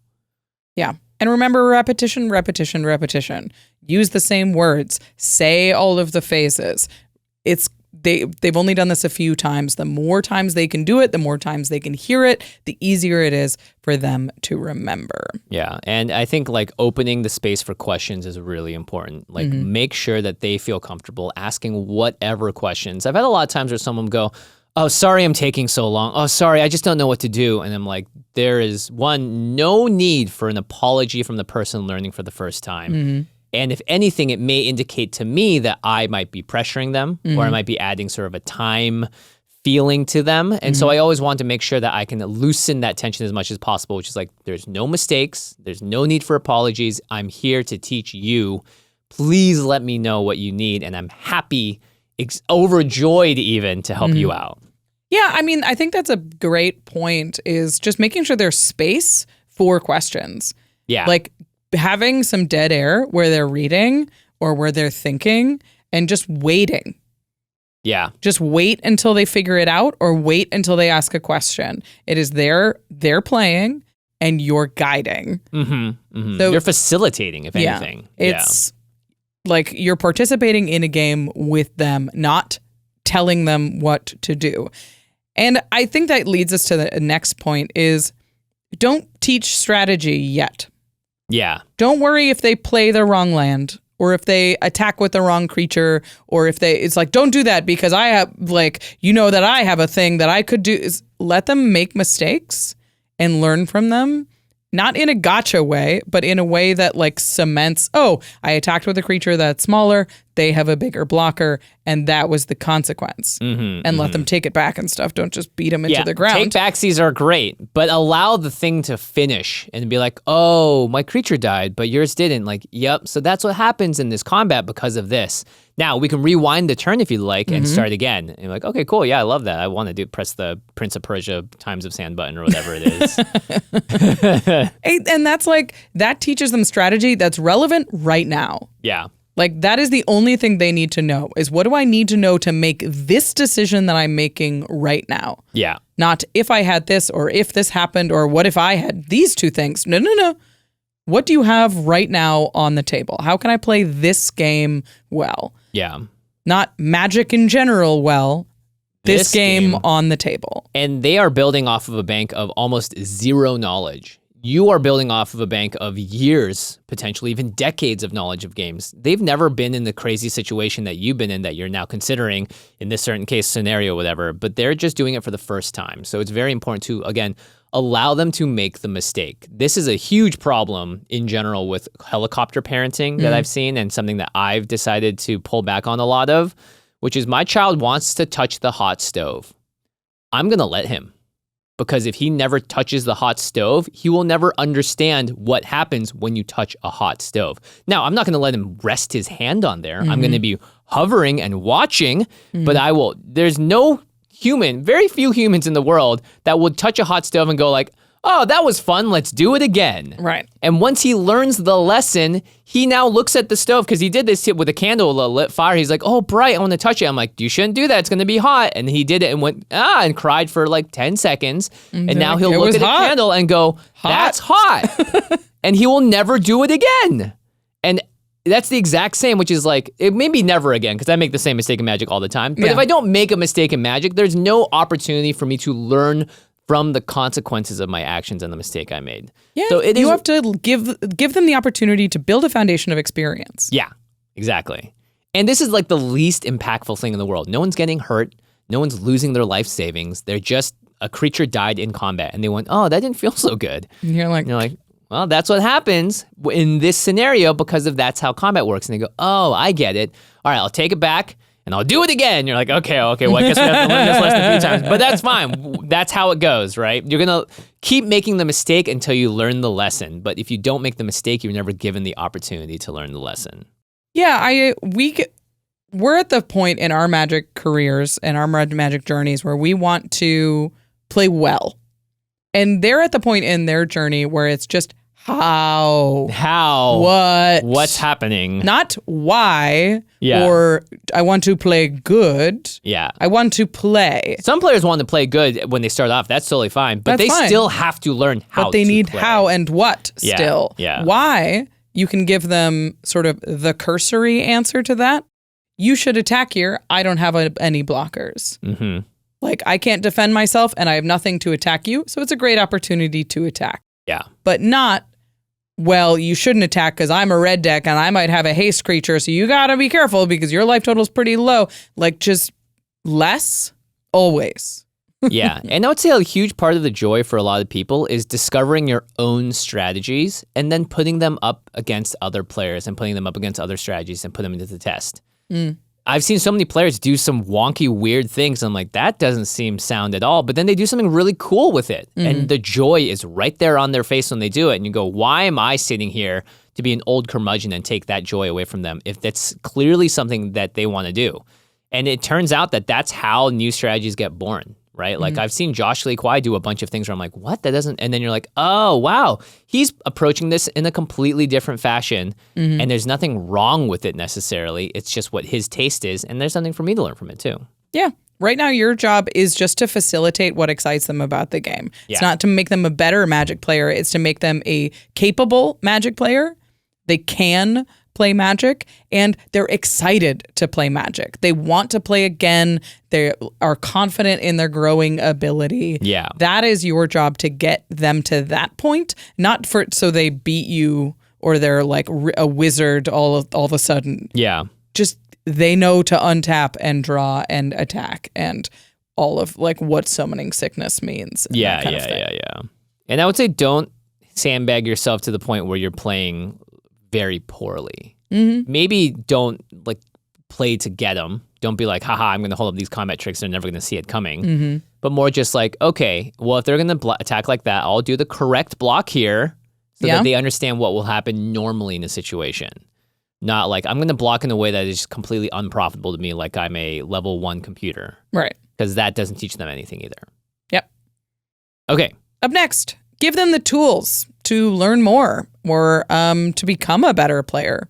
Yeah. And remember, repetition, repetition, repetition. Use the same words. Say all of the phases. They've only done this a few times. The more times they can do it, the more times they can hear it, the easier it is for them to remember. Yeah, and I think like opening the space for questions is really important. Like make sure that they feel comfortable asking whatever questions. I've had a lot of times where someone go, oh, sorry I'm taking so long. Oh, sorry, I just don't know what to do. And I'm like, there is no need for an apology from the person learning for the first time. And if anything, it may indicate to me that I might be pressuring them or I might be adding sort of a time feeling to them. And so I always want to make sure that I can loosen that tension as much as possible, which is like, there's no mistakes. There's no need for apologies. I'm here to teach you. Please let me know what you need. And I'm happy, overjoyed even, to help you out. Yeah, I mean, I think that's a great point, is just making sure there's space for questions. Yeah. Like having some dead air where they're reading or where they're thinking and just waiting. Yeah. Just wait until they figure it out or wait until they ask a question. It is they're playing and you're guiding. So you're facilitating, if anything. It's like you're participating in a game with them, not telling them what to do. And I think that leads us to the next point is don't teach strategy yet. Yeah. Don't worry if they play the wrong land or if they attack with the wrong creature or if it's like, don't do that because I have that I have a thing that I could do. Is let them make mistakes and learn from them. Not in a gotcha way, but in a way that like cements, oh, I attacked with a creature that's smaller, they have a bigger blocker, and that was the consequence. And let them take it back and stuff. Don't just beat them into the ground. Take backsies are great, but allow the thing to finish and be like, oh, my creature died, but yours didn't. Like, yep, so that's what happens in this combat because of this. Now, we can rewind the turn if you'd like and start again. And you're like, okay, cool, yeah, I love that. I want to press the Prince of Persia Times of Sand button or whatever it is. And that's like, that teaches them strategy that's relevant right now. Yeah. Like, that is the only thing they need to know is what do I need to know to make this decision that I'm making right now? Yeah. Not if I had this or if this happened or what if I had these two things. No. What do you have right now on the table? How can I play this game well? Yeah. Not Magic in general well. This game on the table. And they are building off of a bank of almost zero knowledge. You are building off of a bank of years, potentially even decades of knowledge of games. They've never been in the crazy situation that you've been in that you're now considering in this certain case scenario, whatever, but they're just doing it for the first time. So it's very important to, again, allow them to make the mistake. This is a huge problem in general with helicopter parenting that I've seen and something that I've decided to pull back on a lot of, which is my child wants to touch the hot stove. I'm going to let him. Because if he never touches the hot stove, he will never understand what happens when you touch a hot stove. Now, I'm not going to let him rest his hand on there. I'm going to be hovering and watching, but there's no human, very few humans in the world that would touch a hot stove and go like, oh, that was fun, let's do it again. Right. And once he learns the lesson, he now looks at the stove, because he did this with a candle, a lit fire. He's like, oh, bright, I want to touch it. I'm like, you shouldn't do that, it's going to be hot. And he did it and went, and cried for like 10 seconds. And now he'll look at the candle and go, that's hot. And he will never do it again. And that's the exact same, which is like, it may be never again, because I make the same mistake in Magic all the time. But if I don't make a mistake in Magic, there's no opportunity for me to learn from the consequences of my actions and the mistake I made. Yeah, so you have to give them the opportunity to build a foundation of experience. Yeah, exactly. And this is like the least impactful thing in the world. No one's getting hurt. No one's losing their life savings. They're just, a creature died in combat and they went, oh, that didn't feel so good. And you're like, well, that's what happens in this scenario because of that's how combat works. And they go, oh, I get it. All right, I'll take it back. And I'll do it again. You're like, okay, well, I guess we have to learn this lesson a few times. But that's fine. That's how it goes, right? You're going to keep making the mistake until you learn the lesson. But if you don't make the mistake, you're never given the opportunity to learn the lesson. Yeah, we're at the point in our Magic careers and our Magic journeys where we want to play well. And they're at the point in their journey where it's just, How? How? What? What's happening? Not why Yeah. or I want to play good. Yeah. I want to play. Some players want to play good when they start off. That's totally fine. But That's they fine. still have to learn how But they to need play. how and what Yeah, still. yeah. Why? You can give them sort of the cursory answer to that. You should attack here. I don't have any blockers. Mm-hmm. Like, I can't defend myself and I have nothing to attack you. So it's a great opportunity to attack. Yeah. But not, well, you shouldn't attack because I'm a red deck and I might have a haste creature. So you got to be careful because your life total is pretty low. Like, just less, always. Yeah. And I would say a huge part of the joy for a lot of people is discovering your own strategies and then putting them up against other players and putting them up against other strategies and put them into the test. I've seen so many players do some wonky, weird things. I'm like, that doesn't seem sound at all. But then they do something really cool with it. And the joy is right there on their face when they do it. And you go, why am I sitting here to be an old curmudgeon and take that joy away from them if that's clearly something that they want to do? And it turns out that that's how new strategies get born, right? Like I've seen Josh Lee Kwai do a bunch of things where I'm like, what? That doesn't, and then you're like, oh, wow. He's approaching this in a completely different fashion and there's nothing wrong with it necessarily. It's just what his taste is. And there's something for me to learn from it too. Yeah. Right now, your job is just to facilitate what excites them about the game. It's Yeah. not to make them a better Magic player. It's to make them a capable Magic player. They can play Magic, and they're excited to play Magic. They want to play again. They are confident in their growing ability. Yeah. That is your job to get them to that point, not for so they beat you or they're like a wizard all of a sudden. Yeah. Just they know to untap and draw and attack and all of like what summoning sickness means. And that kind of thing. Yeah. And I would say don't sandbag yourself to the point where you're playing very poorly. Maybe don't like play to get them. Don't be like, haha, I'm going to hold up these combat tricks. They're never going to see it coming. But more just like, okay, well, if they're going to attack like that, I'll do the correct block here so that they understand what will happen normally in a situation. Not like, I'm going to block in a way that is just completely unprofitable to me, like I'm a level 1 computer. Right. Because that doesn't teach them anything either. Yep. Okay. Up next, give them the tools to learn more or to become a better player.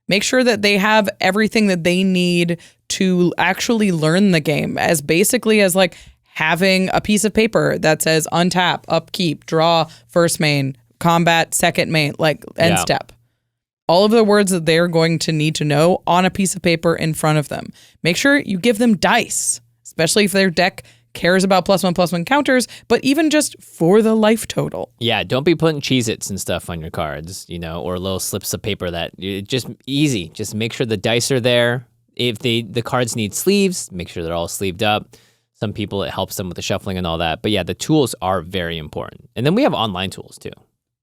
Make sure that they have everything that they need to actually learn the game, as basically as like having a piece of paper that says untap, upkeep, draw, first main, combat, second main, like end step. All of the words that they're going to need to know on a piece of paper in front of them. Make sure you give them dice, especially if their deck cares about +1/+1 counters, but even just for the life total. Yeah, don't be putting Cheez-Its and stuff on your cards, or little slips of paper just easy. Just make sure the dice are there. If the cards need sleeves, make sure they're all sleeved up. Some people, it helps them with the shuffling and all that. But yeah, the tools are very important. And then we have online tools too.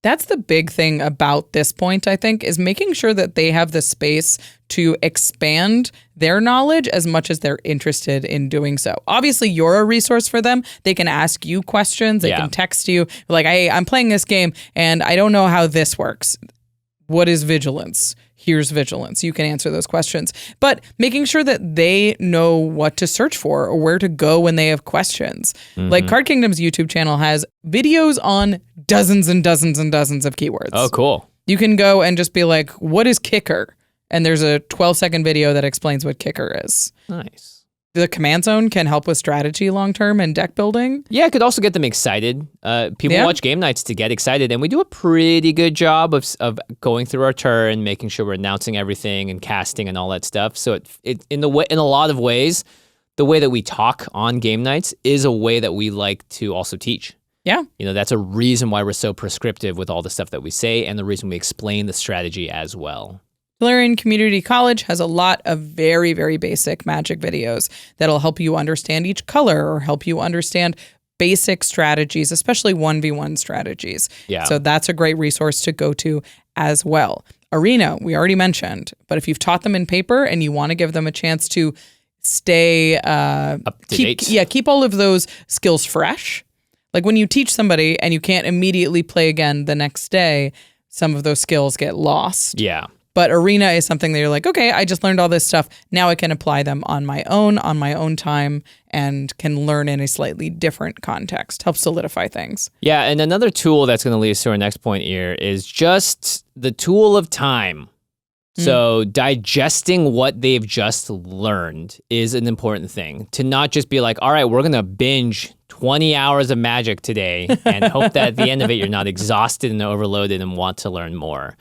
That's the big thing about this point, I think, is making sure that they have the space to expand their knowledge as much as they're interested in doing so. Obviously, you're a resource for them. They can ask you questions. They can text you like, hey, I'm playing this game and I don't know how this works. What is vigilance? Here's vigilance. You can answer those questions. But making sure that they know what to search for or where to go when they have questions. Like Card Kingdom's YouTube channel has videos on dozens and dozens and dozens of keywords. Oh, cool. You can go and just be like, what is kicker? And there's a 12-second video that explains what kicker is. Nice. The command zone can help with strategy long-term and deck building. Yeah, it could also get them excited. People watch game nights to get excited, and we do a pretty good job of going through our turn, making sure we're announcing everything and casting and all that stuff. So it in a lot of ways, the way that we talk on game nights is a way that we like to also teach. Yeah. That's a reason why we're so prescriptive with all the stuff that we say and the reason we explain the strategy as well. Tolarian Community College has a lot of very, very basic Magic videos that'll help you understand each color or help you understand basic strategies, especially 1v1 strategies. Yeah. So that's a great resource to go to as well. Arena, we already mentioned, but if you've taught them in paper and you want to give them a chance to stay up to date. Keep all of those skills fresh. Like when you teach somebody and you can't immediately play again the next day, some of those skills get lost. Yeah. But Arena is something that you're like, okay, I just learned all this stuff. Now I can apply them on my own time, and can learn in a slightly different context. Helps solidify things. Yeah, and another tool that's going to lead us to our next point here is just the tool of time. So digesting what they've just learned is an important thing. To not just be like, all right, we're going to binge 20 hours of Magic today and hope that at the end of it, you're not exhausted and overloaded and want to learn more.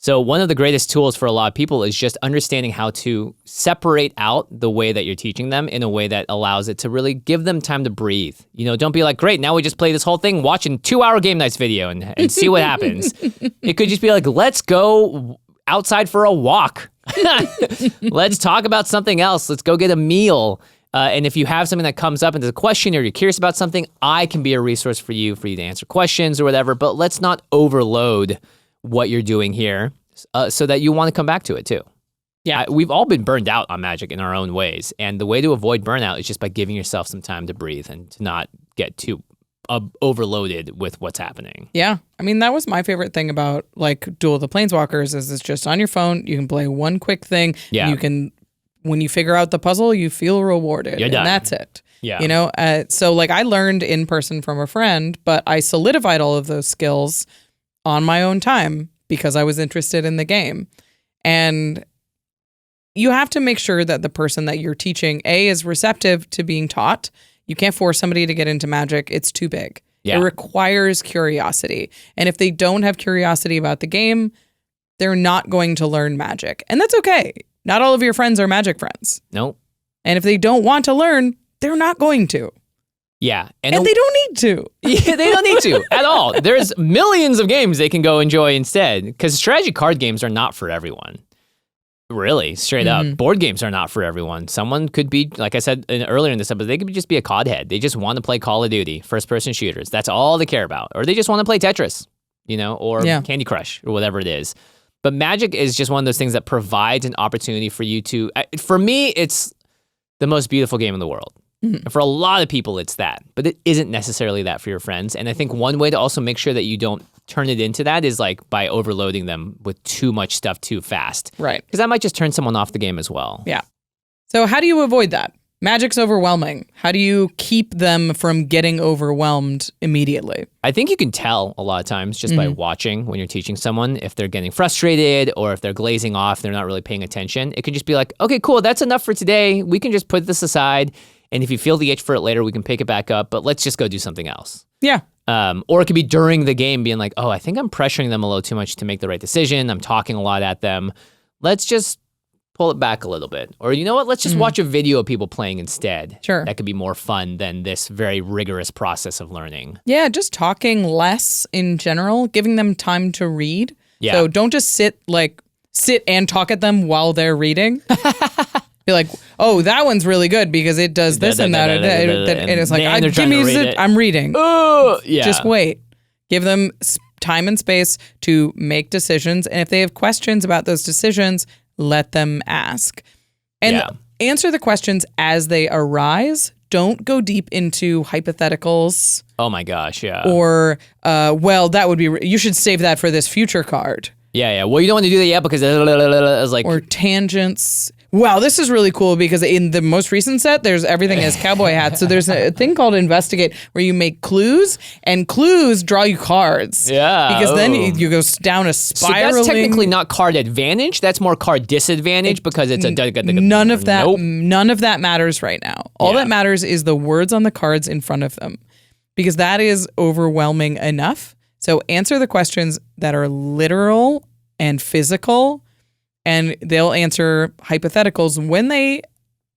So one of the greatest tools for a lot of people is just understanding how to separate out the way that you're teaching them in a way that allows it to really give them time to breathe. You know, don't be like, great, now we just play this whole thing, watching 2-hour game nights video and see what happens. It could just be like, let's go outside for a walk. Let's talk about something else. Let's go get a meal. And if you have something that comes up and there's a question or you're curious about something, I can be a resource for you to answer questions or whatever, but let's not overload what you're doing here so that you want to come back to it too. Yeah, we've all been burned out on Magic in our own ways. And the way to avoid burnout is just by giving yourself some time to breathe and to not get too overloaded with what's happening. Yeah. I mean, that was my favorite thing about like Duel of the Planeswalkers is it's just on your phone. You can play one quick thing. Yeah. And you can, when you figure out the puzzle, you feel rewarded. You're done. And that's it. Yeah. You know, so like I learned in person from a friend, but I solidified all of those skills on my own time because I was interested in the game. And you have to make sure that the person that you're teaching, A, is receptive to being taught. You can't force somebody to get into Magic. It's too big. Yeah. It requires curiosity. And if they don't have curiosity about the game, they're not going to learn Magic. And that's okay. Not all of your friends are Magic friends. Nope. And if they don't want to learn, they're not going to. Yeah. And they don't need to. Yeah, they don't need to at all. There's millions of games they can go enjoy instead, because strategy card games are not for everyone. Really, straight up. Board games are not for everyone. Someone could be, like I said earlier in this episode, they could just be a COD head. They just want to play Call of Duty, first-person shooters. That's all they care about. Or they just want to play Tetris, you know, or Candy Crush, or whatever it is. But Magic is just one of those things that provides an opportunity for you to, for me, it's the most beautiful game in the world. For a lot of people, it's that. But it isn't necessarily that for your friends. And I think one way to also make sure that you don't turn it into that is like by overloading them with too much stuff too fast. Right. Because that might just turn someone off the game as well. Yeah. So how do you avoid that? Magic's overwhelming. How do you keep them from getting overwhelmed immediately? I think you can tell a lot of times just by watching when you're teaching someone if they're getting frustrated or if they're glazing off, they're not really paying attention. It could just be like, okay, cool, that's enough for today. We can just put this aside. And if you feel the itch for it later, we can pick it back up, but let's just go do something else. Yeah. Or it could be during the game being like, oh, I think I'm pressuring them a little too much to make the right decision. I'm talking a lot at them. Let's just pull it back a little bit. Or you know what? Let's just watch a video of people playing instead. Sure. That could be more fun than this very rigorous process of learning. Yeah, just talking less in general, giving them time to read. Yeah. So don't just sit and talk at them while they're reading. Be like, oh, that one's really good because it does this and that. And it's like, give me it. I'm reading. Oh, yeah. Just wait. Give them time and space to make decisions. And if they have questions about those decisions, let them ask. And answer the questions as they arise. Don't go deep into hypotheticals. Oh my gosh, yeah. Or, well, that would be, you should save that for this future card. Yeah. Well, you don't want to do that yet because it's like... Or tangents. Wow, this is really cool because in the most recent set, there's everything as cowboy hats. So there's a thing called Investigate where you make clues, and clues draw you cards. Yeah. Because then you go down a spiraling... So that's technically not card advantage. That's more card disadvantage because it's a... None of that. Nope. None of that matters right now. All that matters is the words on the cards in front of them, because that is overwhelming enough. So answer the questions that are literal and physical, and they'll answer hypotheticals when they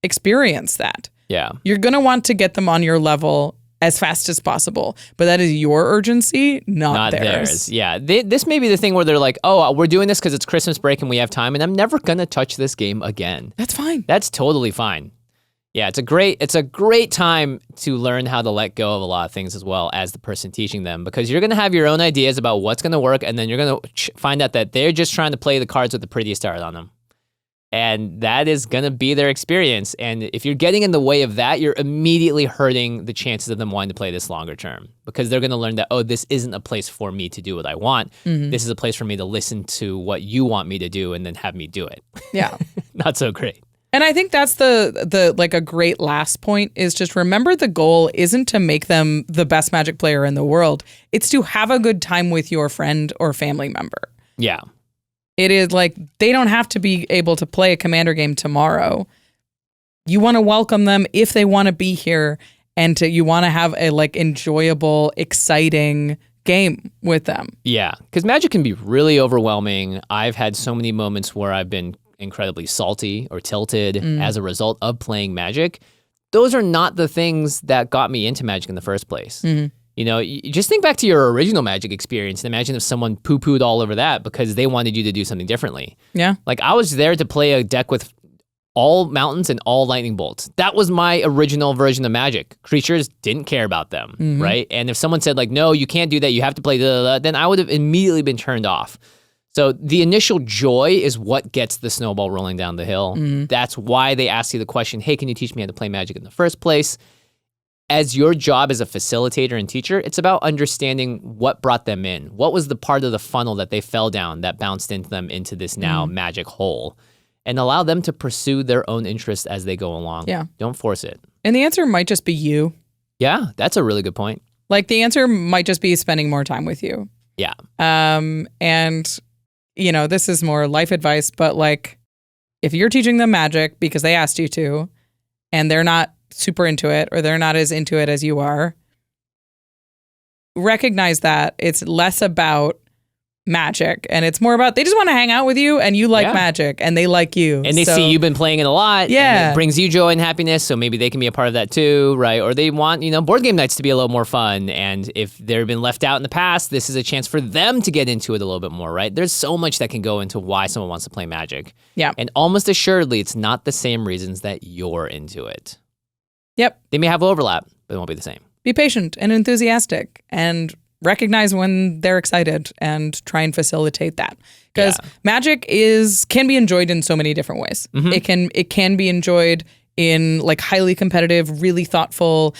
experience that. Yeah. You're going to want to get them on your level as fast as possible, but that is your urgency, not theirs. Yeah. This may be the thing where they're like, oh, we're doing this because it's Christmas break and we have time and I'm never going to touch this game again. That's fine. That's totally fine. Yeah, it's a great time to learn how to let go of a lot of things as well as the person teaching them, because you're going to have your own ideas about what's going to work, and then you're going to find out that they're just trying to play the cards with the prettiest art on them. And that is going to be their experience. And if you're getting in the way of that, you're immediately hurting the chances of them wanting to play this longer term, because they're going to learn that, oh, this isn't a place for me to do what I want. This is a place for me to listen to what you want me to do and then have me do it. Yeah. Not so great. And I think that's the like a great last point is just remember the goal isn't to make them the best Magic player in the world. It's to have a good time with your friend or family member. Yeah. It is like they don't have to be able to play a Commander game tomorrow. You want to welcome them if they want to be here, and you want to have a like enjoyable, exciting game with them. Yeah, because Magic can be really overwhelming. I've had so many moments where I've been incredibly salty or tilted as a result of playing Magic. Those are not the things that got me into Magic in the first place. You know, you just think back to your original Magic experience and imagine if someone poo-pooed all over that because they wanted you to do something differently. Yeah. Like, I was there to play a deck with all mountains and all lightning bolts. That was my original version of Magic. Creatures didn't care about them, right? And if someone said, like, no, you can't do that, you have to play da-da-da, then I would have immediately been turned off. So the initial joy is what gets the snowball rolling down the hill. That's why they ask you the question, hey, can you teach me how to play Magic in the first place? As your job as a facilitator and teacher, it's about understanding what brought them in. What was the part of the funnel that they fell down that bounced into them into this now Magic hole? And allow them to pursue their own interests as they go along. Yeah. Don't force it. And the answer might just be you. Yeah, that's a really good point. Like the answer might just be spending more time with you. Yeah. And, you know, this is more life advice, but like if you're teaching them Magic because they asked you to, and they're not super into it or they're not as into it as you are, recognize that it's less about Magic and it's more about they just want to hang out with you and you like Magic and they like you. And they see you've been playing it a lot. Yeah. And it brings you joy and happiness, so maybe they can be a part of that too, right? Or they want, you know, board game nights to be a little more fun. And if they've been left out in the past, this is a chance for them to get into it a little bit more, right? There's so much that can go into why someone wants to play Magic. Yeah. And almost assuredly, it's not the same reasons that you're into it. Yep. They may have overlap, but it won't be the same. Be patient and enthusiastic and recognize when they're excited and try and facilitate that. Because Magic can be enjoyed in so many different ways. It can be enjoyed in like highly competitive, really thoughtful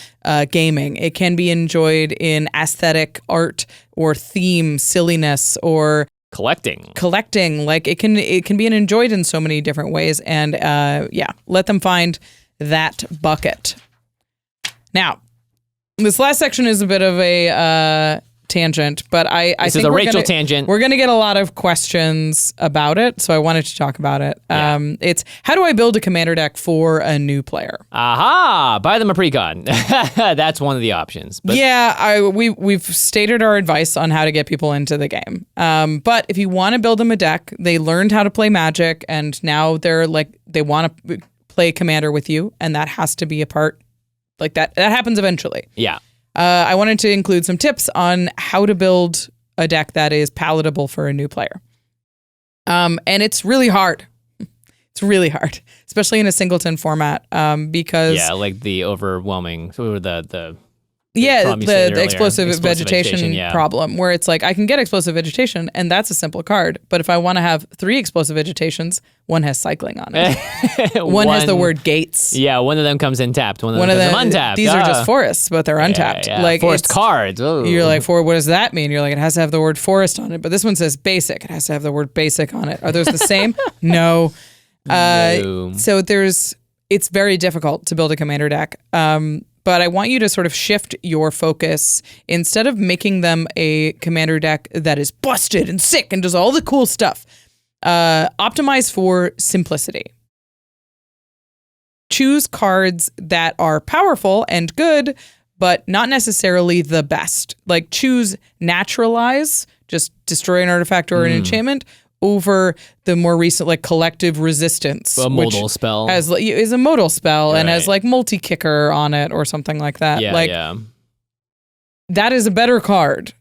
gaming. It can be enjoyed in aesthetic art or theme silliness or collecting. Like it can be enjoyed in so many different ways. And let them find that bucket. Now, this last section is a bit of a tangent, but I this think is a Rachel tangent. We're going to get a lot of questions about it, so I wanted to talk about it. Yeah. It's how do I build a commander deck for a new player? Aha! Buy them a precon. That's one of the options. But We've stated our advice on how to get people into the game. But if you want to build them a deck, they learned how to play Magic, and now they're like they want to play Commander with you, and that has to be a part. Like that happens eventually. Yeah. I wanted to include some tips on how to build a deck that is palatable for a new player. And it's really hard. It's really hard, especially in a singleton format, because like the overwhelming or the explosive vegetation problem, where it's like I can get explosive vegetation and that's a simple card, but if I want to have 3 explosive vegetations, one has cycling on it. one has the word gates. Yeah, one of them comes in tapped, one of them comes untapped. These are just forests, but they're untapped. Yeah. Like forest cards. Ooh. You're like, what does that mean? You're like, it has to have the word forest on it, but this one says basic. It has to have the word basic on it. Are those the same? No. So it's very difficult to build a commander deck. But I want you to sort of shift your focus. Instead of making them a commander deck that is busted and sick and does all the cool stuff, optimize for simplicity. Choose cards that are powerful and good, but not necessarily the best. Like choose Naturalize, just destroy an artifact or an enchantment, over the more recent like Collective Resistance, a modal spell is a modal spell and has like multi-kicker on it or something like that. That is a better card,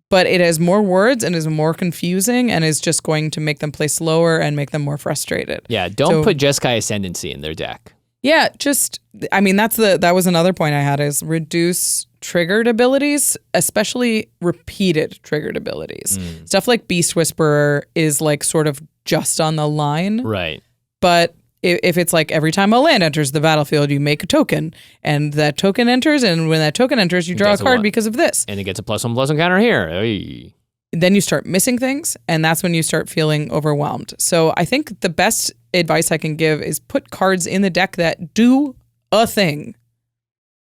but it has more words and is more confusing and is just going to make them play slower and make them more frustrated. Yeah, don't put Jeskai Ascendancy in their deck. Yeah, that was another point I had is reduce triggered abilities, especially repeated triggered abilities. Stuff like Beast Whisperer is like sort of just on the line. Right. But if it's like every time a land enters the battlefield, you make a token, and that token enters, and when that token enters, you draw a card because of this. And it gets a +1/+1 counter here. Hey. Then you start missing things, and that's when you start feeling overwhelmed. So I think the best advice I can give is put cards in the deck that do a thing.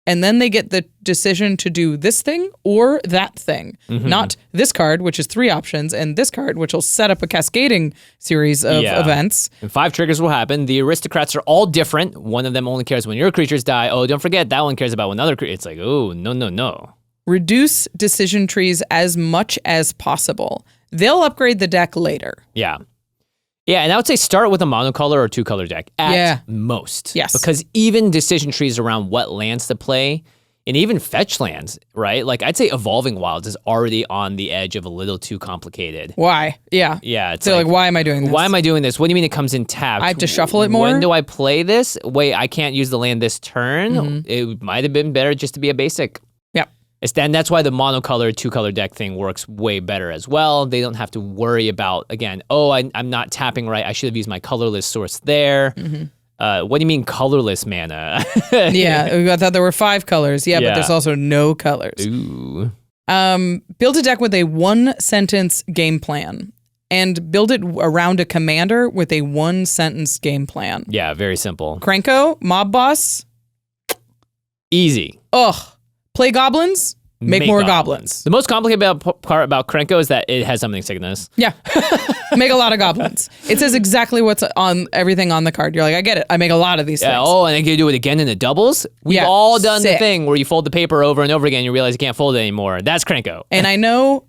And then they get the decision to do this thing or that thing. Not this card, which is 3 options, and this card, which will set up a cascading series of events. And 5 triggers will happen. The aristocrats are all different. One of them only cares when your creatures die. Oh, don't forget, that one cares about when other creatures... It's like, oh, no. Reduce decision trees as much as possible. They'll upgrade the deck later. Yeah. Yeah, and I would say start with a monocolor or 2-color deck at most. Yes. Because even decision trees around what lands to play, and even fetch lands, right? Like I'd say Evolving Wilds is already on the edge of a little too complicated. Why? Yeah. Yeah. It's so like, why am I doing this? Why am I doing this? What do you mean it comes in tapped? I have to shuffle it more? When do I play this? Wait, I can't use the land this turn? It might have been better just to be a basic. And that's why the monocolor 2-color deck thing works way better as well. They don't have to worry about, again, I'm not tapping right. I should have used my colorless source there. What do you mean colorless mana? I thought there were 5 colors. Yeah, but there's also no colors. Ooh. Build a deck with a 1-sentence game plan. And build it around a commander with a 1-sentence game plan. Yeah, very simple. Krenko, Mob Boss. Easy. Ugh. Play goblins, make more goblins. The most complicated part about Krenko is that it has Summoning Sickness. Yeah. Make a lot of goblins. It says exactly what's on everything on the card. You're like, I get it. I make a lot of these things. Oh, and then you do it again in the doubles? We've all done the thing where you fold the paper over and over again and you realize you can't fold it anymore. That's Krenko. And I know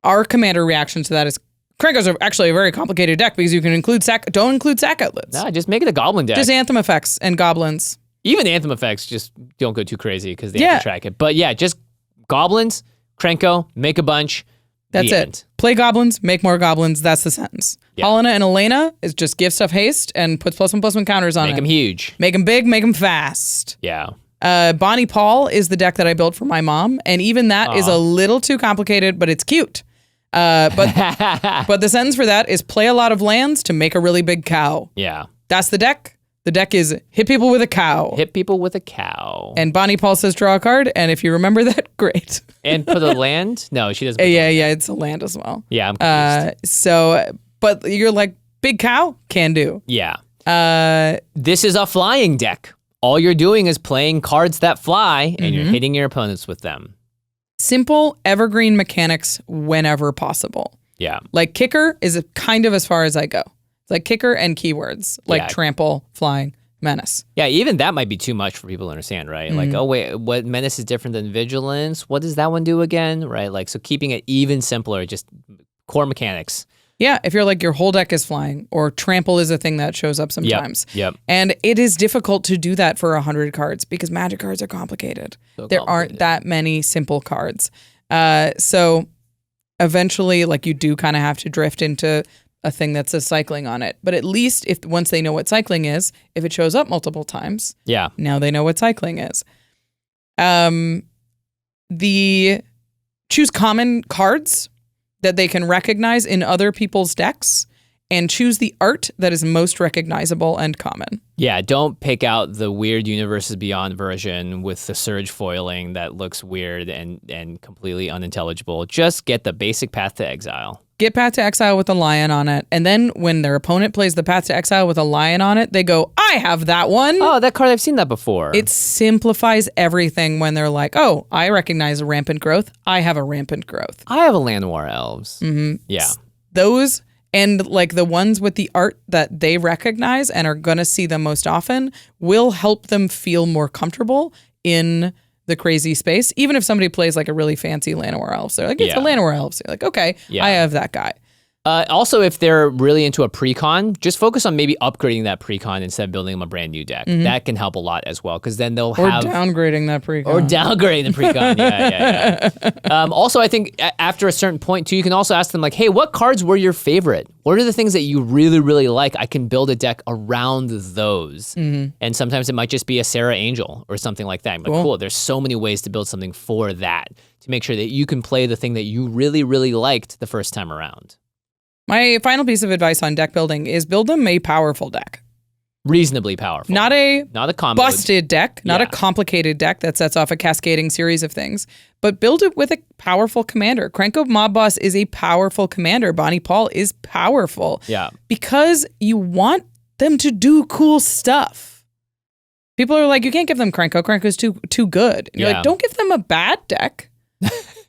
our commander reaction to that is Krenko's are actually a very complicated deck because you can include don't include sack outlets. Nah, just make it a goblin deck. Just Anthem effects and goblins. Even Anthem effects just don't go too crazy because they have to track it. But yeah, just goblins, Krenko, make a bunch. That's it. End. Play goblins, make more goblins. That's the sentence. Yeah. Helena and Elena is just give stuff haste and puts +1/+1 counters on it. Make them huge. Make them big, make them fast. Yeah. Bonnie Paul is the deck that I built for my mom. And even that is a little too complicated, but it's cute. But the sentence for that is play a lot of lands to make a really big cow. Yeah. That's the deck. The deck is hit people with a cow. Hit people with a cow. And Bonnie Paul says draw a card, and if you remember that, great. And put a land? No, she doesn't. Yeah, it's a land as well. Yeah, I'm confused. But you're like, big cow? Can do. Yeah. This is a flying deck. All you're doing is playing cards that fly, and you're hitting your opponents with them. Simple, evergreen mechanics whenever possible. Yeah. Like kicker is kind of as far as I go. Like kicker and keywords, like trample, flying, menace. Yeah, even that might be too much for people to understand, right? Like, oh wait, what menace is different than vigilance? What does that one do again? Right? Like, so keeping it even simpler, just core mechanics. Yeah, if you're like your whole deck is flying, or trample is a thing that shows up sometimes. Yep. And it is difficult to do that for 100 cards because Magic cards are complicated. There aren't that many simple cards. So eventually, like you do kind of have to drift into a thing that says cycling on it. But at least if once they know what cycling is, if it shows up multiple times, now they know what cycling is. The choose common cards that they can recognize in other people's decks and choose the art that is most recognizable and common. Yeah, don't pick out the weird Universes Beyond version with the surge foiling that looks weird and completely unintelligible. Just get the basic Path to Exile. Get Path to Exile with a lion on it. And then when their opponent plays the Path to Exile with a lion on it, they go, I have that one. Oh, that card, I've seen that before. It simplifies everything when they're like, oh, I recognize a Rampant Growth. I have a Rampant Growth. I have a Land War Elves. Mm-hmm. Yeah. Those and like the ones with the art that they recognize and are going to see them most often will help them feel more comfortable in the crazy space, even if somebody plays like a really fancy Llanowar Elves. They're like, it's a Llanowar Elves. You're like, okay, I have that guy. Also, if they're really into a precon, just focus on maybe upgrading that precon instead of building them a brand new deck. Mm-hmm. That can help a lot as well, because then they'll have... Or downgrading that precon. Or downgrading the precon, yeah. Also, I think after a certain point, too, you can also ask them, like, hey, what cards were your favorite? What are the things that you really, really like? I can build a deck around those. Mm-hmm. And sometimes it might just be a Sarah Angel or something like that. But cool, there's so many ways to build something for that, to make sure that you can play the thing that you really, really liked the first time around. My final piece of advice on deck building is build them a powerful deck. reasonably powerful. Not a combo. busted deck, not a Yeah. complicated deck that sets off a cascading series of things, but build it with a powerful commander. Krenko Mob Boss is a powerful commander. Bonnie Paul is powerful. Yeah. Because you want them to do cool stuff. People are like, you can't give them Krenko. Krenko's too good. And you're Yeah. like, don't give them a bad deck.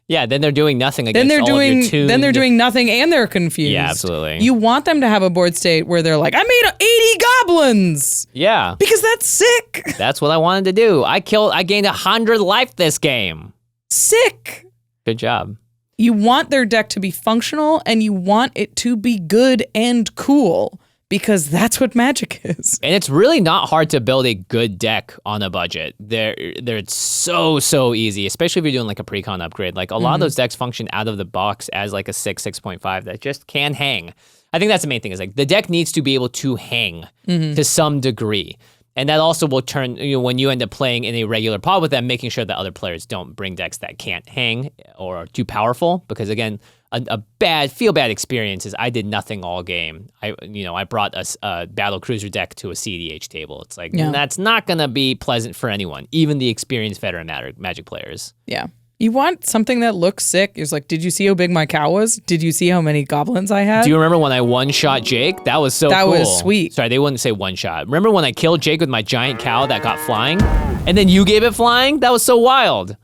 Yeah, then they're doing nothing Then against they're all of your tuned. then they're doing nothing and they're confused. Yeah, absolutely. You want them to have a board state where they're like, I made 80 goblins Yeah, because that's sick. that's what I wanted to do. I gained 100 life this game. Sick. Good job. You want their deck to be functional and you want it to be good and cool because that's what Magic is. And it's really not hard to build a good deck on a budget. It's so easy, especially if you're doing like a pre-con upgrade. Like a lot of those decks function out of the box as like a 6.5 that just can hang. I think that's the main thing is like the deck needs to be able to hang to some degree. And that also will turn, when you end up playing in a regular pod with them, making sure that other players don't bring decks that can't hang or are too powerful. Because again, a bad experience is I did nothing all game. I brought a battle cruiser deck to a CDH table. It's like, that's not going to be pleasant for anyone, even the experienced veteran Magic players. Yeah. You want something that looks sick. It's like, did you see how big my cow was? Did you see how many goblins I had? Do you remember when I one-shot Jake? That was so cool. That was sweet. Sorry, they wouldn't say one-shot. Remember when I killed Jake with my giant cow that got flying? And then you gave it flying? That was so wild.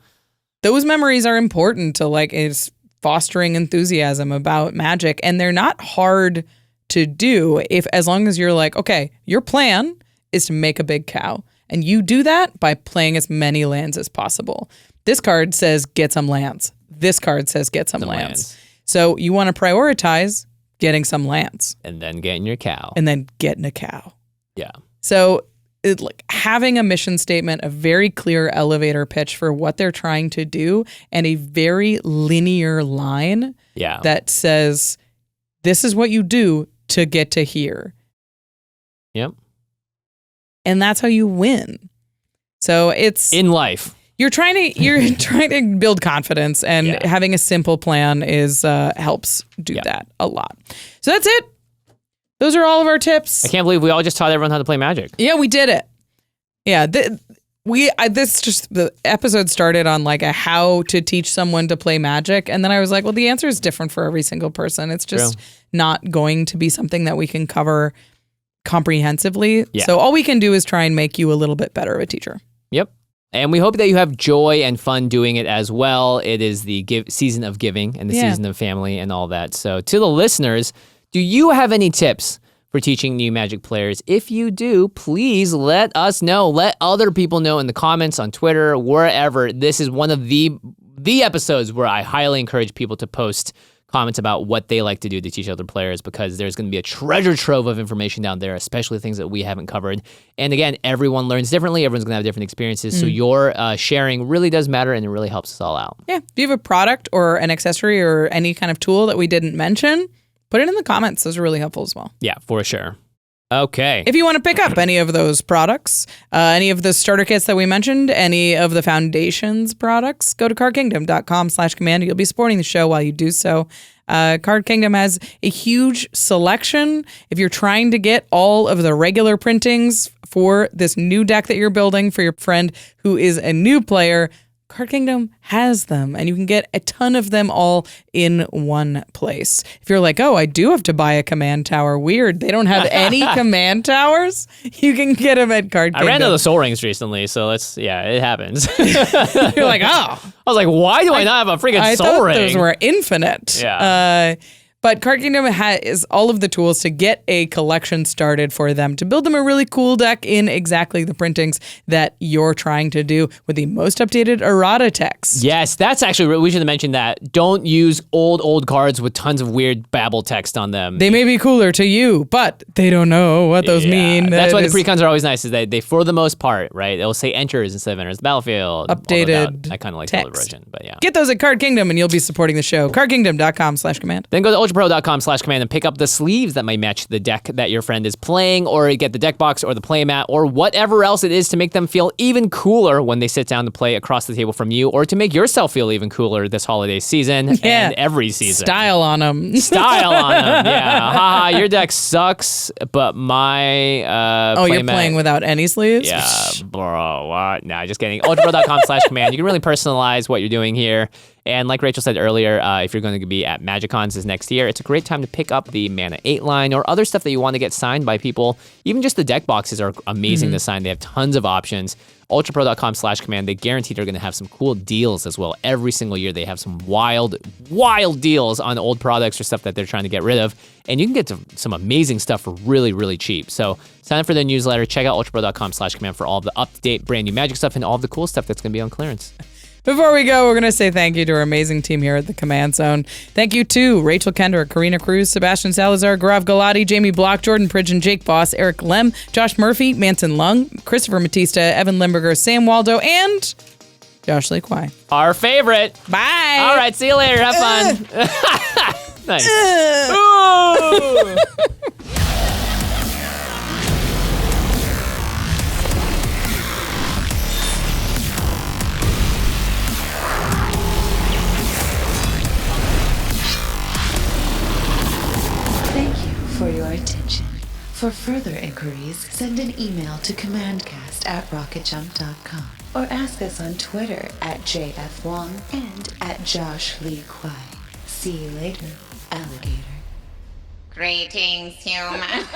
Those memories are important to is fostering enthusiasm about Magic, and they're not hard to do as long as you're like, okay, your plan is to make a big cow. And you do that by playing as many lands as possible. This card says get some lands. This card says get some lands. So you want to prioritize getting some lands. And then getting your cow. And then getting a cow. Yeah. So having a mission statement, a very clear elevator pitch for what they're trying to do, and a very linear line that says, this is what you do to get to here. Yep. And that's how you win. So it's in life. You're trying to build confidence, and having a simple plan helps do that a lot. So that's it. Those are all of our tips. I can't believe we all just taught everyone how to play Magic. Yeah, we did it. Yeah, the episode started on a how to teach someone to play Magic, and then I was like, well, the answer is different for every single person. It's just not going to be something that we can cover comprehensively. Yeah. So all we can do is try and make you a little bit better of a teacher. Yep. And we hope that you have joy and fun doing it as well. It is the season of giving and the season of family and all that. So to the listeners, do you have any tips for teaching new Magic players? If you do, please let us know. Let other people know in the comments, on Twitter, wherever. This is one of the episodes where I highly encourage people to post comments about what they like to do to teach other players, because there's going to be a treasure trove of information down there, especially things that we haven't covered. And again, everyone learns differently. Everyone's going to have different experiences. So your sharing really does matter, and it really helps us all out. Yeah. If you have a product or an accessory or any kind of tool that we didn't mention, put it in the comments. Those are really helpful as well. Yeah, for sure. Okay. If you want to pick up any of those products, any of the starter kits that we mentioned, any of the Foundations products, go to cardkingdom.com/command. You'll be supporting the show while you do so. Card Kingdom has a huge selection. If you're trying to get all of the regular printings for this new deck that you're building for your friend who is a new player, Card Kingdom has them, and you can get a ton of them all in one place. If you're like, oh, I do have to buy a command tower, weird, they don't have any command towers, you can get them at Card Kingdom. I ran out of the Soul Rings recently, so it happens. You're like, oh. I was like, why do I not have a freaking Soul Ring? I thought those were infinite. Yeah. But Card Kingdom has all of the tools to get a collection started for them, to build them a really cool deck in exactly the printings that you're trying to do with the most updated errata text. Yes, that's actually, we should have mentioned that. Don't use old cards with tons of weird babble text on them. They may be cooler to you, but they don't know what those mean. That's why the precons are always nice, is that they, for the most part, right, they'll say enters instead of enters the battlefield. Updated I kind of like the other version, but yeah. Get those at Card Kingdom and you'll be supporting the show. cardkingdom.com/command. Then go to ultrapro.com/command and pick up the sleeves that might match the deck that your friend is playing, or get the deck box or the playmat or whatever else it is to make them feel even cooler when they sit down to play across the table from you, or to make yourself feel even cooler this holiday season and every season. Style on them. Style on them, yeah. Haha, your deck sucks, but my you're playing without any sleeves? Yeah, bro, what? Nah, just kidding. ultrapro.com/command. You can really personalize what you're doing here. And like Rachel said earlier, if you're going to be at MagicCons this next year, it's a great time to pick up the Mana 8 line or other stuff that you want to get signed by people. Even just the deck boxes are amazing to sign. They have tons of options. ultrapro.com/command. They guaranteed are going to have some cool deals as well. Every single year they have some wild deals on old products or stuff that they're trying to get rid of. And you can get some amazing stuff for really, really cheap. So sign up for their newsletter. Check out ultrapro.com/command for all of the up-to-date brand new Magic stuff and all of the cool stuff that's going to be on clearance. Before we go, we're going to say thank you to our amazing team here at the Command Zone. Thank you to Rachel Kendrick, Karina Cruz, Sebastian Salazar, Gaurav Galati, Jamie Block, Jordan Pridgeon, Jake Boss, Eric Lem, Josh Murphy, Manson Lung, Christopher Matista, Evan Limburger, Sam Waldo, and Josh Lee Kwai. Our favorite. Bye. All right, see you later. Have fun. Nice. For your attention. For further inquiries, send an email to commandcast@rocketjump.com or ask us on Twitter @JFWong and @Josh Lee Kwai. See you later, alligator. Greetings, humans.